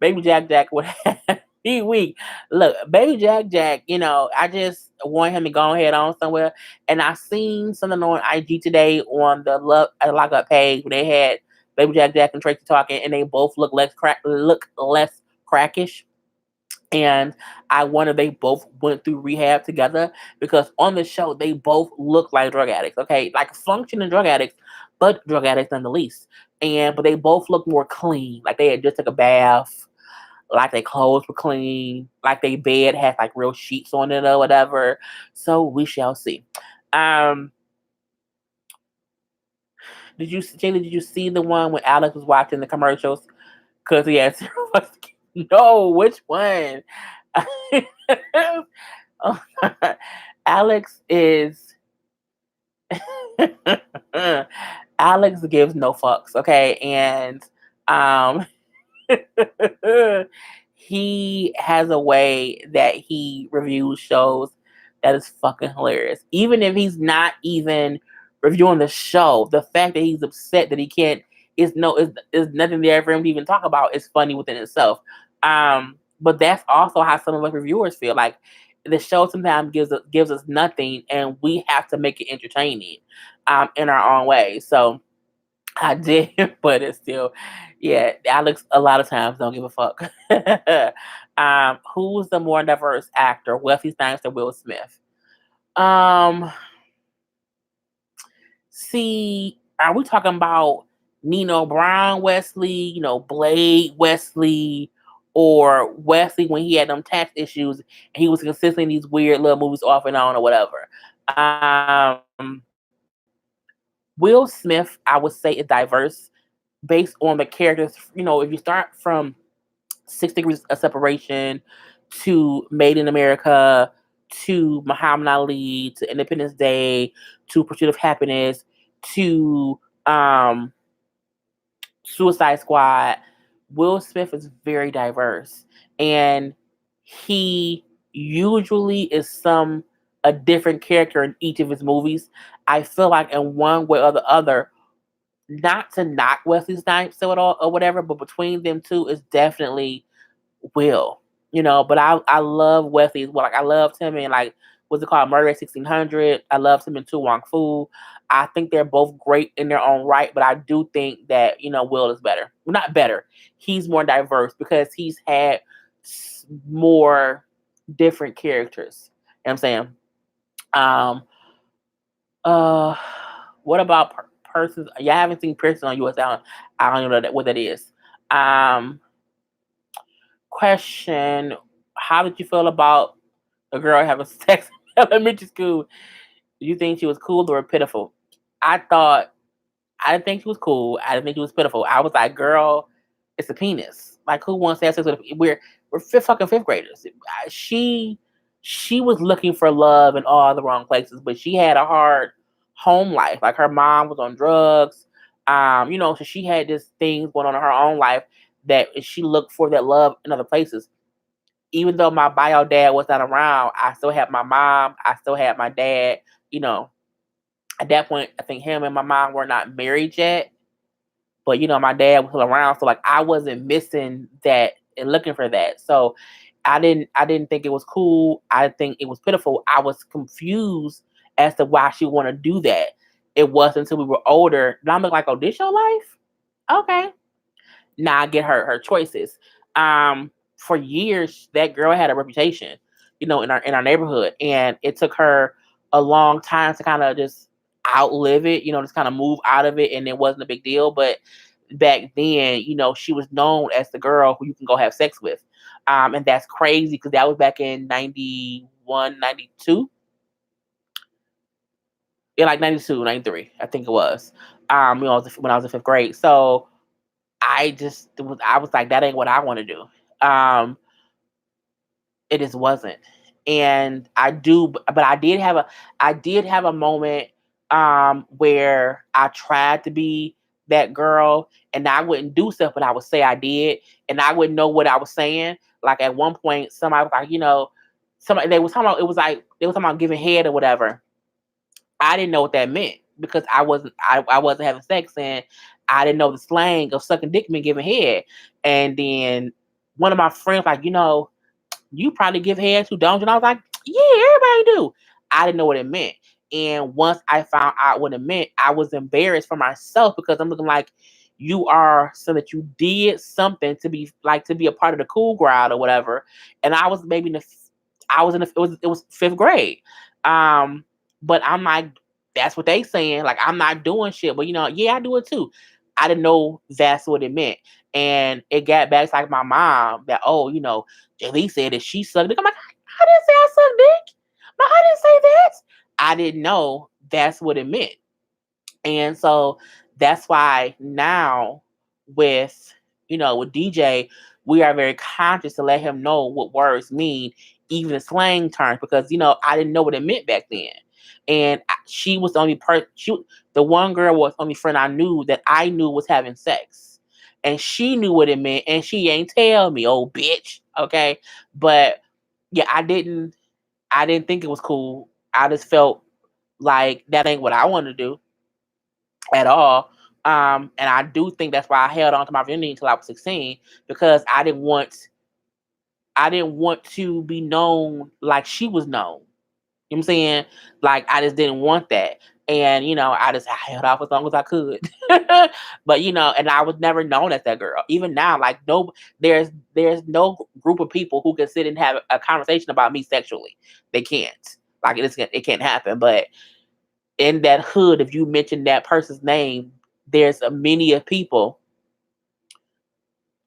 Baby Jack would be weak. Look, Baby Jack, I just want him to go ahead on somewhere. And I seen something on IG today on the Lock Up page where they had Baby Jack and Tracy talking, and they both look less crackish. And I wonder they both went through rehab together because on the show they both look like drug addicts. Okay, like functioning drug addicts, but drug addicts none the least. But they both look more clean, like they had just took a bath, like their clothes were clean, like their bed had like real sheets on it or whatever. So we shall see. Um, Jaylee? Did you see the one when Alex was watching the commercials? Because he had no, which one? Oh, Alex is Alex gives no fucks, okay? And um he has a way that he reviews shows that is fucking hilarious. Even if he's not even reviewing the show, the fact that he's upset that he can't is nothing there for him to even talk about is funny within itself. But that's also how some of us reviewers feel. Like the show sometimes gives us nothing, and we have to make it entertaining, in our own way. So I did, but it's still, yeah. Alex a lot of times don't give a fuck. Who's the more diverse actor, Wesley Snipes or Will Smith? Um, See, are we talking about Nino Brown Wesley, Blade Wesley, or Wesley when he had them tax issues and he was consistently in these weird little movies off and on or whatever? Will Smith, I would say, is diverse based on the characters. If you start from 6 Degrees of Separation to Made in America to Muhammad Ali to Independence Day to Pursuit of Happiness to um, Suicide Squad, Will Smith is very diverse, and he usually is a different character in each of his movies. I feel like in one way or the other, not to knock Wesley Snipes at all or whatever, but between them two is definitely Will. But I love Wesley as well. Like I loved him in like what's it called, Murder at 1600. I loved him in Tu Wong Fu. I think they're both great in their own right, but I do think that Will is better. Well, not better. He's more diverse because he's had more different characters. You know what I'm saying? Um. Uh. What about persons? Y'all haven't seen Person on US. I don't know what that is. Um. Question: How did you feel about the girl having sex in elementary school? Do you think she was cool or pitiful? I thought I didn't think she was cool. I didn't think she was pitiful. I was like, girl, it's a penis. Like, who wants to have sex with? We're fifth graders. She was looking for love in all the wrong places, but she had a hard home life. Like her mom was on drugs. So she had this thing going on in her own life that she looked for that love in other places. Even though my bio dad was not around, I still had my mom. I still had my dad. You know, at that point, I think him and my mom were not married yet. But my dad was still around, so like I wasn't missing that and looking for that. So I didn't think it was cool. I think it was pitiful. I was confused as to why she want to do that. It wasn't until we were older. And I'm like, oh, this your life? Okay. Now I get her choices. For years, that girl had a reputation, in our neighborhood, and it took her a long time to kind of just outlive it, just kind of move out of it, and it wasn't a big deal. But back then, she was known as the girl who you can go have sex with, and that's crazy because that was back in 91, 92, yeah, like 92, 93, I think it was. When I was in fifth grade, so I was like, that ain't what I want to do. Um, it just wasn't. And but I did have a moment where I tried to be that girl and I wouldn't do stuff, but I would say I did and I wouldn't know what I was saying. Like at one point somebody was like, somebody they was talking about it was like they was talking about giving head or whatever. I didn't know what that meant because I wasn't having sex and I didn't know the slang of sucking dick meant giving head. And then one of my friends like, you probably give head too, don't you? And I was like, yeah, everybody do. I didn't know what it meant. And once I found out what it meant, I was embarrassed for myself because I'm looking like you are so that you did something to be a part of the cool crowd or whatever. And I was maybe I was in the, it was fifth grade. Um, but I'm like, that's what they saying. Like I'm not doing shit, but yeah, I do it too. I didn't know that's what it meant. And it got back to like my mom that, JD said that she sucked dick. I'm like, I didn't say I sucked dick. No, I didn't say that. I didn't know that's what it meant. And so that's why now with with DJ, we are very conscious to let him know what words mean, even the slang terms, because I didn't know what it meant back then. And she was the only the one girl was the only friend I knew that I knew was having sex. and she knew what it meant, and she ain't tell me, old bitch. Okay, but yeah, I didn't think it was cool. I just felt like that ain't what I want to do at all. And I do think that's why I held on to my virginity until I was 16, because I didn't want to be known like she was known. You know what I'm saying? Like I just didn't want that. And I just held off as long as I could. But and I was never known as that girl. Even now, like no there's no group of people who can sit and have a conversation about me sexually. They can't. Like it can't happen. But in that hood, if you mention that person's name, there's a many of people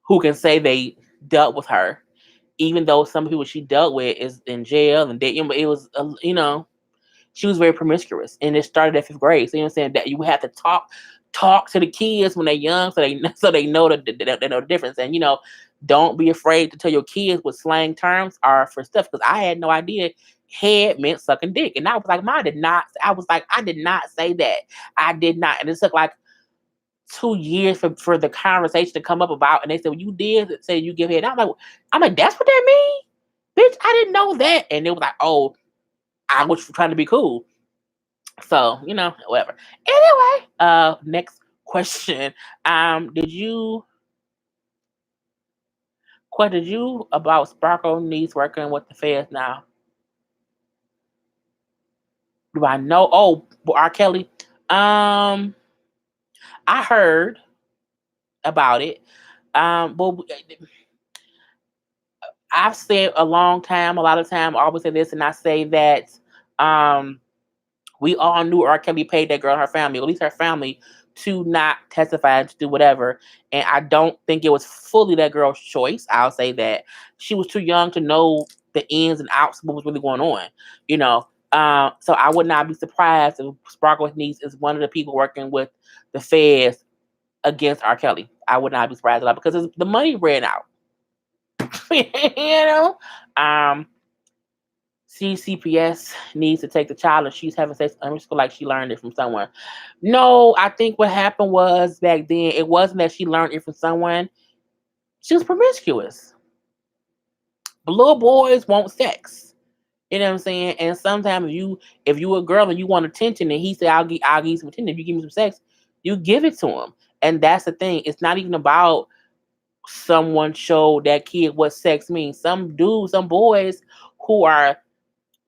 who can say they dealt with her, even though some people she dealt with is in jail and it was she was very promiscuous, and it started at 5th grade. So you know what I'm saying, that you have to talk to the kids when they're young, so they know they know the difference. And don't be afraid to tell your kids what slang terms are for stuff, because I had no idea head meant sucking dick, and I was like, Mom, I did not say that. I did not. And it took like 2 years for the conversation to come up about, and they said, well, you did say you give head. I'm like, that's what that means, bitch. I didn't know that. And it was like, oh, I was trying to be cool. So, whatever. Anyway, next question. Did you about Sparkle needs working with the feds now? Do I know? Oh, R. Kelly. Um, I heard about it. But I've said a long time, a lot of time, I always say this, and I say that um we all knew R. Kelly paid that girl and her family, at least her family, to not testify and to do whatever. And I don't think it was fully that girl's choice. I'll say that she was too young to know the ins and outs of what was really going on. You know, so I would not be surprised if Sparkle's niece is one of the people working with the feds against R. Kelly. I would not be surprised at all, because the money ran out. you know, um, CCPS needs to take the child if she's having sex underscore like she learned it from someone. No, I think what happened was back then it wasn't that she learned it from someone. She was promiscuous. But little boys want sex. You know what I'm saying? And sometimes if you a girl and you want attention and he say I'll give you some attention, if you give me some sex, you give it to him. And that's the thing. It's not even about someone showed that kid what sex means. Some dudes, some boys who are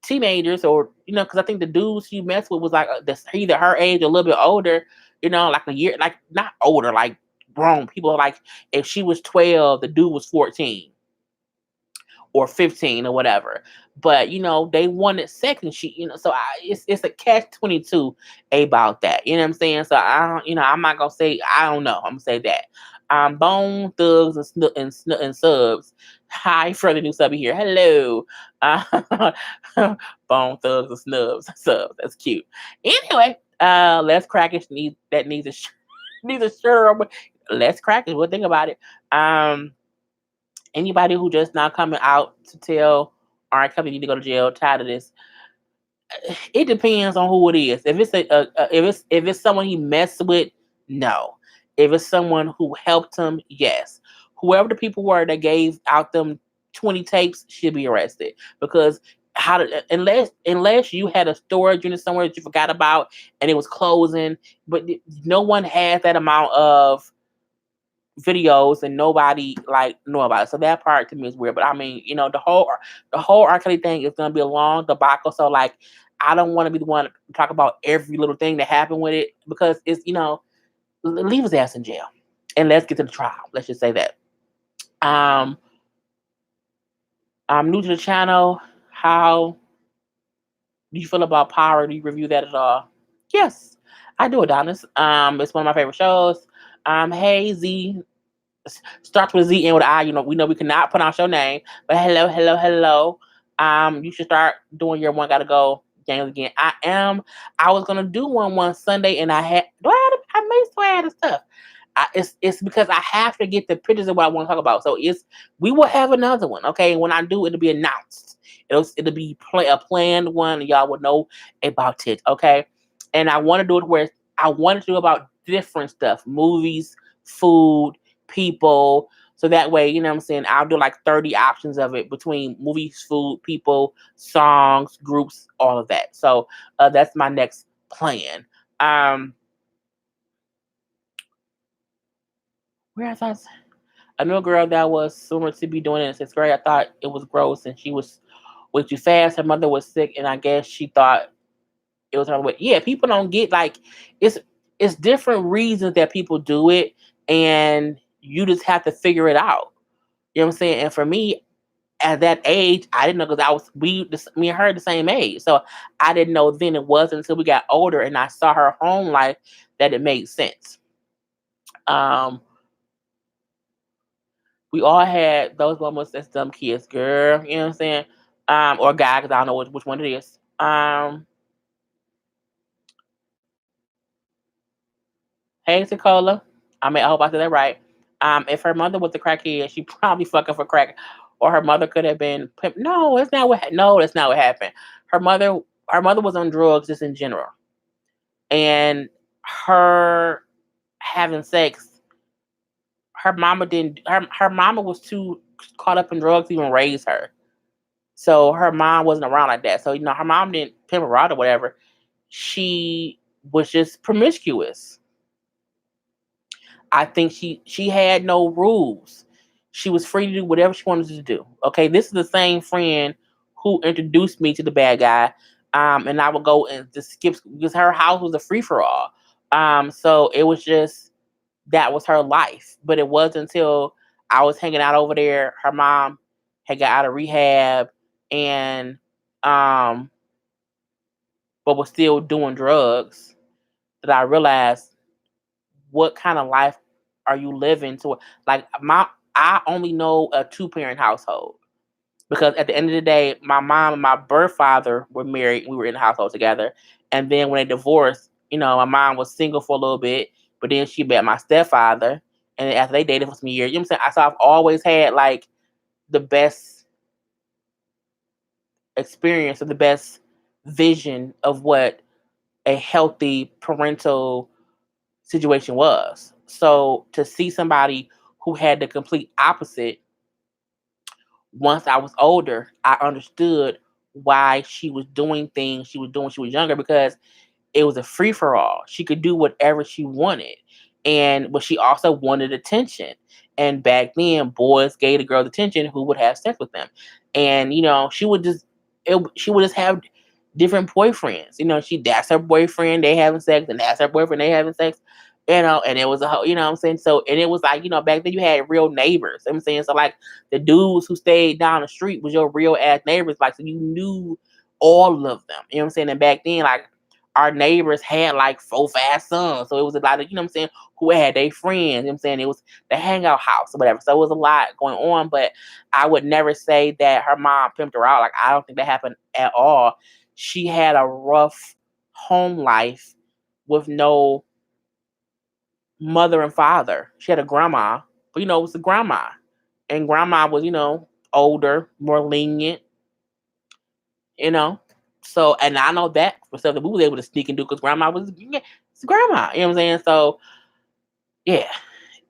teenagers, or because I think the dudes she messed with was like either her age or a little bit older, like a year, like not older, like grown people. Like if she was 12, the dude was 14 or 15 or whatever. But they wanted sex, and so it's a catch 22 about that. You know what I'm saying? So I don't, I'm not gonna say I don't know. I'm gonna say that. Bone thugs and subs. Hi, further new subby here. Hello. Uh, Bone thugs and subs. That's cute. Anyway, let's crack it. Needs a needs a sure. Let's crack it. We'll think about it. Anybody who just now coming out to tell R. Kelly need to go to jail, tired of this. It depends on who it is. If it's if it's someone he messed with, no. If it's someone who helped him, yes. Whoever the people were that gave out them 20 tapes should be arrested, because unless you had a storage unit somewhere that you forgot about and it was closing, but no one has that amount of videos and nobody like know about it. So that part to me is weird. But I mean, the whole R. Kelly thing is gonna be a long debacle. So like I don't want to be the one to talk about every little thing that happened with it, because it's leave his ass in jail and let's get to the trial. Let's just say that. Um I'm new to the channel. How do you feel about Power? Do you review that at all? Yes, I do, Adonis. It's one of my favorite shows. Hey Z, starts with Z and with I. We know we cannot pronounce your name, but hello, hello, hello. You should start doing your one gotta go games again. I was gonna do one Sunday, and I had. Do I may still have the stuff. It's because I have to get the pictures of what I want to talk about. So we will have another one. Okay, and when I do, it'll be announced. It'll be a planned one, and y'all will know about it. Okay, and I want to do it where I want to do about different stuff, movies, food, people. So that way, you know what I'm saying, I'll do like 30 options of it between movies, food, people, songs, groups, all of that. So that's my next plan. Um, where I thought I knew a girl that was sooner to be doing it in sixth grade. I thought it was gross and she was way too fast. Her mother was sick, and I guess she thought it was her way. Yeah, people don't get like it's it's different reasons that people do it, and you just have to figure it out. You know what I'm saying? And for me, at that age, I didn't know because me and her the same age, so I didn't know then. It wasn't until we got older and I saw her home life that it made sense. Um, we all had those moments as dumb kids, girl. You know what I'm saying? Or guy, because I don't know which one it is. Hey, Tacola. I hope I said that right. If her mother was a crackhead, she probably fucking for crack, or her mother could have been. No, that's not what. No, that's not what happened. Her mother, her mother was on drugs just in general, and her having sex. Her mama didn't. Her mama was too caught up in drugs to even raise her. So her mom wasn't around like that. So her mom didn't pimp her out or whatever. She was just promiscuous. I think she had no rules. She was free to do whatever she wanted to do. Okay, this is the same friend who introduced me to the bad guy. And I would go and just skip because her house was a free for all. So it was just that was her life. But it wasn't until I was hanging out over there. Her mom had got out of rehab and um, but was still doing drugs that I realized what kind of life are you living to like my I only know a two-parent household because at the end of the day my mom and my birth father were married, we were in the household together, and then when they divorced, my mom was single for a little bit, but then she met my stepfather, and then after they dated for some years, you know what I'm saying, so I've always had like the best experience or the best vision of what a healthy parental situation was. So to see somebody who had the complete opposite, once I was older, I understood why she was doing things she was doing when she was younger because it was a free for all. She could do whatever she wanted. But she also wanted attention. And back then, boys gave the girls attention who would have sex with them. And, she would just have different boyfriends. That's her boyfriend, they having sex, and that's her boyfriend, they having sex. And it was a whole, you know what I'm saying? So, and it was like, back then you had real neighbors. You know what I'm saying? So, like, the dudes who stayed down the street was your real ass neighbors. Like, so you knew all of them. You know what I'm saying? And back then, like, our neighbors had like 4, 5 sons. So it was a lot of, you know what I'm saying, who had their friends. You know what I'm saying? It was the hangout house or whatever. So it was a lot going on, but I would never say that her mom pimped her out. Like, I don't think that happened at all. She had a rough home life with no mother and father. She had a grandma, but it was a grandma. And grandma was, older, more lenient, you know. So, and I know that for stuff that we was able to sneak and do because grandma was, yeah, it's grandma. You know what I'm saying? So, yeah.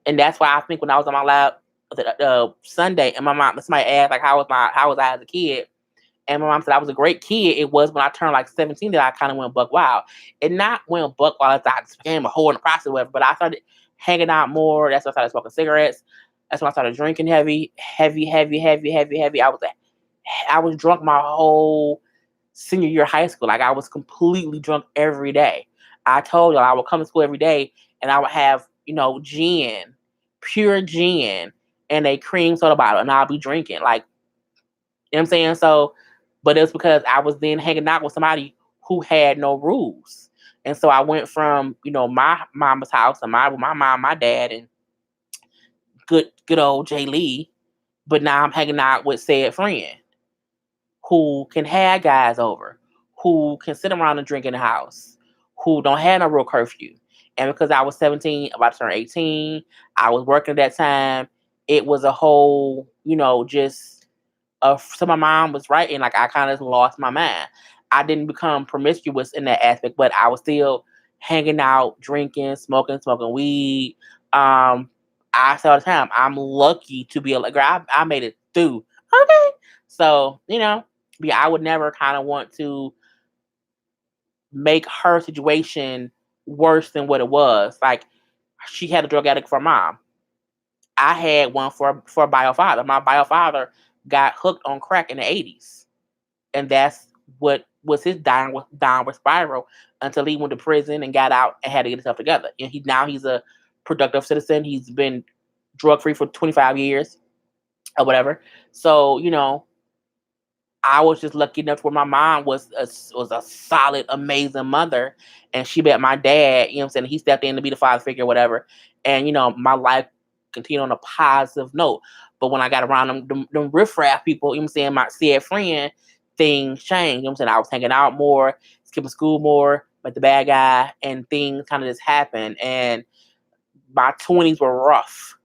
And that's why I think when I was on my live Sunday, and my mom, somebody asked like, how was I as a kid? And my mom said I was a great kid. It was when I turned like 17 that I kind of went buck wild. And not went buck wild as I just became a whole in the process, whatever. But I started hanging out more. That's when I started smoking cigarettes. That's when I started drinking heavy, heavy, heavy, heavy, heavy, heavy. I was drunk my whole senior year of high school. Like, I was completely drunk every day. I told y'all I would come to school every day and I would have, gin, pure gin, and a cream soda bottle, and I'll be drinking. Like, you know what I'm saying? So, but it's because I was then hanging out with somebody who had no rules. And so I went from, my mama's house and my mom, my dad, and good old Jay Lee, but now I'm hanging out with said friend who can have guys over, who can sit around and drink in the house, who don't have no real curfew. And because I was 17, about to turn 18, I was working at that time. It was a whole, just so my mom was right, and like I kind of lost my mind. I didn't become promiscuous in that aspect, but I was still hanging out, drinking, smoking weed. Um, I say all the time, I'm lucky to be a girl. I made it through. Okay. So, yeah, I would never kind of want to make her situation worse than what it was. Like, she had a drug addict for mom. I had one for a bio father. My bio father got hooked on crack in the 80s. And that's what was his downward spiral until he went to prison and got out and had to get himself together. And he's a productive citizen. He's been drug free for 25 years or whatever. So, I was just lucky enough where my mom was a solid, amazing mother, and she met my dad. You know what I'm saying? He stepped in to be the father figure, or whatever. And my life continued on a positive note. But when I got around them riffraff people, you know what I'm saying, my said friend, things changed. You know what I'm saying? I was hanging out more, skipping school more, met the bad guy, and things kind of just happened. And my 20s were rough.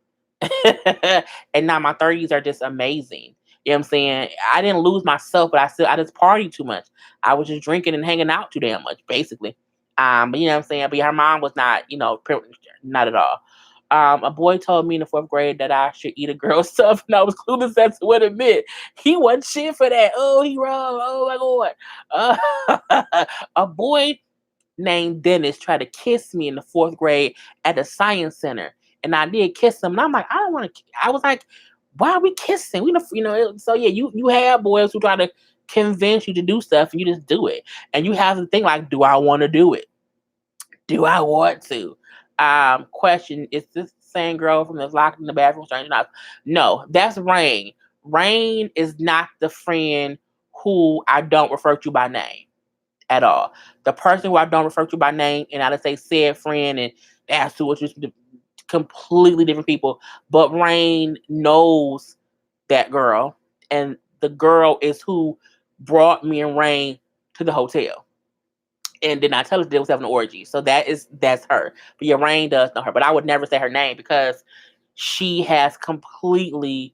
And now my 30s are just amazing. You know what I'm saying? I didn't lose myself, but I just partied too much. I was just drinking and hanging out too damn much, basically. But you know what I'm saying? But her mom was not, not at all. A boy told me in the fourth grade that I should eat a girl's stuff, and I was clueless as to what it meant. He wasn't shit for that. Oh, he wrong. Oh my god. A boy named Dennis tried to kiss me in the fourth grade at the science center. And I did kiss him. And I'm like, I don't want to. I was like, why are we kissing? So yeah, you have boys who try to convince you to do stuff and you just do it. And you have to think like, do I want to do it? Do I want to? Question, is this the same girl from that's locked in the bathroom strange enough? No, that's Rain. Rain is not the friend who I don't refer to by name at all. The person who I don't refer to by name and I just say said friend and ask who, which is completely different people. But Rain knows that girl, and the girl is who brought me and Rain to the hotel. And then I tell her they was having an orgy. So that's her. But yeah, Rain does know her. But I would never say her name because she has completely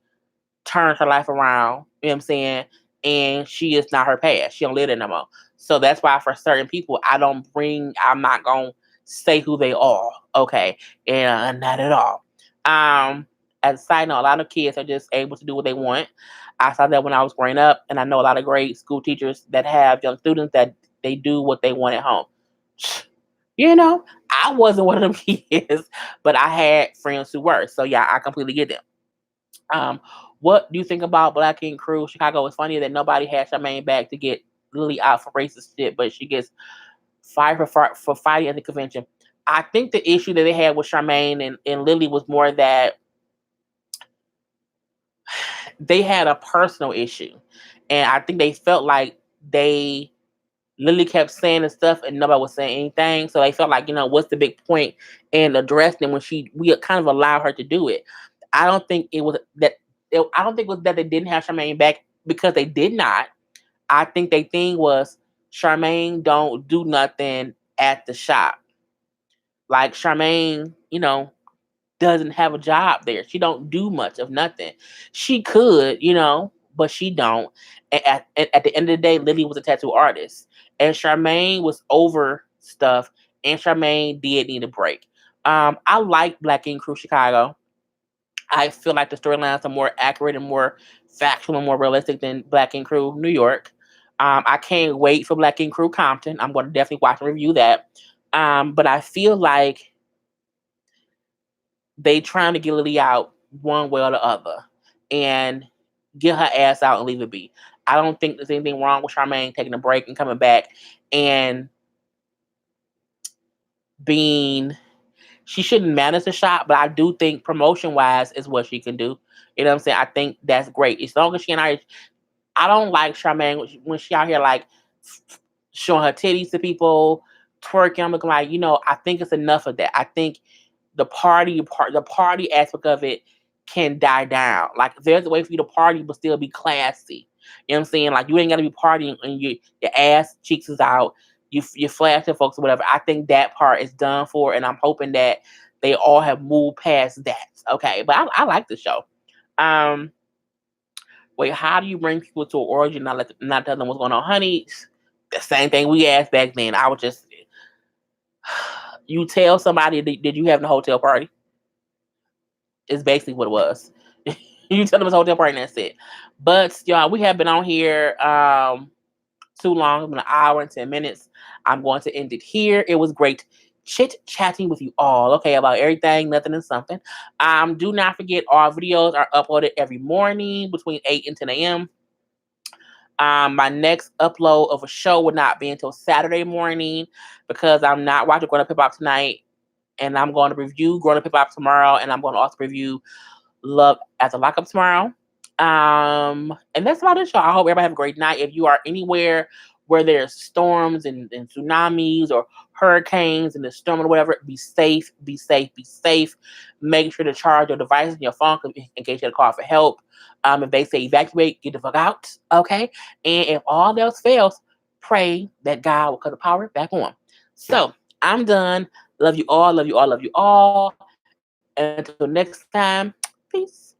turned her life around. You know what I'm saying? And she is not her past. She don't live there no more. So that's why for certain people, I'm not going to say who they are. Okay. And not at all. As a side note, a lot of kids are just able to do what they want. I saw that when I was growing up, and I know a lot of great school teachers that have young students that they do what they want at home. I wasn't one of them kids, but I had friends who were. So yeah, I completely get them. Um, what do you think about Black Ink Crew? Chicago, it's funny that nobody had Charmaine back to get Lily out for racist shit, but she gets fired for fighting at the convention. I think the issue that they had with Charmaine and Lily was more that they had a personal issue. And I think they felt like Lily kept saying the stuff and nobody was saying anything. So they felt like, what's the big point in addressing it when we kind of allowed her to do it. I don't think it was that. I don't think it was that they didn't have Charmaine back because they did not. I think their thing was Charmaine don't do nothing at the shop. Like Charmaine, doesn't have a job there. She don't do much of nothing. She could, but she don't. And at the end of the day, Lily was a tattoo artist, and Charmaine was over stuff, and Charmaine did need a break. I like Black Ink Crew Chicago. I feel like the storylines are more accurate and more factual and more realistic than Black Ink Crew New York. I can't wait for Black Ink Crew Compton. I'm going to definitely watch and review that. But I feel like they trying to get Lily out one way or the other and get her ass out and leave it be. I don't think there's anything wrong with Charmaine taking a break and coming back and being. She shouldn't manage the shop, but I do think promotion wise is what she can do. You know what I'm saying? I think that's great. As long as she and I don't like Charmaine when she out here like showing her titties to people, twerking. I'm looking like, I think it's enough of that. I think the party aspect of it can die down. Like there's a way for you to party but still be classy. You know what I'm saying? Like you ain't gotta be partying and your ass cheeks is out. You flashing folks or whatever. I think that part is done for, and I'm hoping that they all have moved past that. Okay, but I like the show. Um, Wait, how do you bring people to an origin? Not tell them what's going on, honey. The same thing we asked back then. I would just you tell somebody, did you have a hotel party? Is basically what it was. You tell them it's a hotel party and that's it. But y'all, we have been on here too long. It's been an hour and 10 minutes. I'm going to end it here. It was great chit chatting with you all. Okay, about everything, nothing, and something. Do not forget our videos are uploaded every morning between 8 and 10 a.m. My next upload of a show will not be until Saturday morning because I'm not watching Grown Up Hip Hop tonight, and I'm going to review Grown Up Hip Hop tomorrow, and I'm going to also review Love at the Lockup tomorrow. And that's about it, y'all. I hope everybody have a great night. If you are anywhere where there's storms and tsunamis or hurricanes and the storm or whatever, be safe, be safe, be safe. Make sure to charge your devices and your phone in case you have to call for help. If they say evacuate, get the fuck out. Okay. And if all else fails, pray that God will cut the power back on. So I'm done. Love you all, love you all, love you all. Until next time, peace.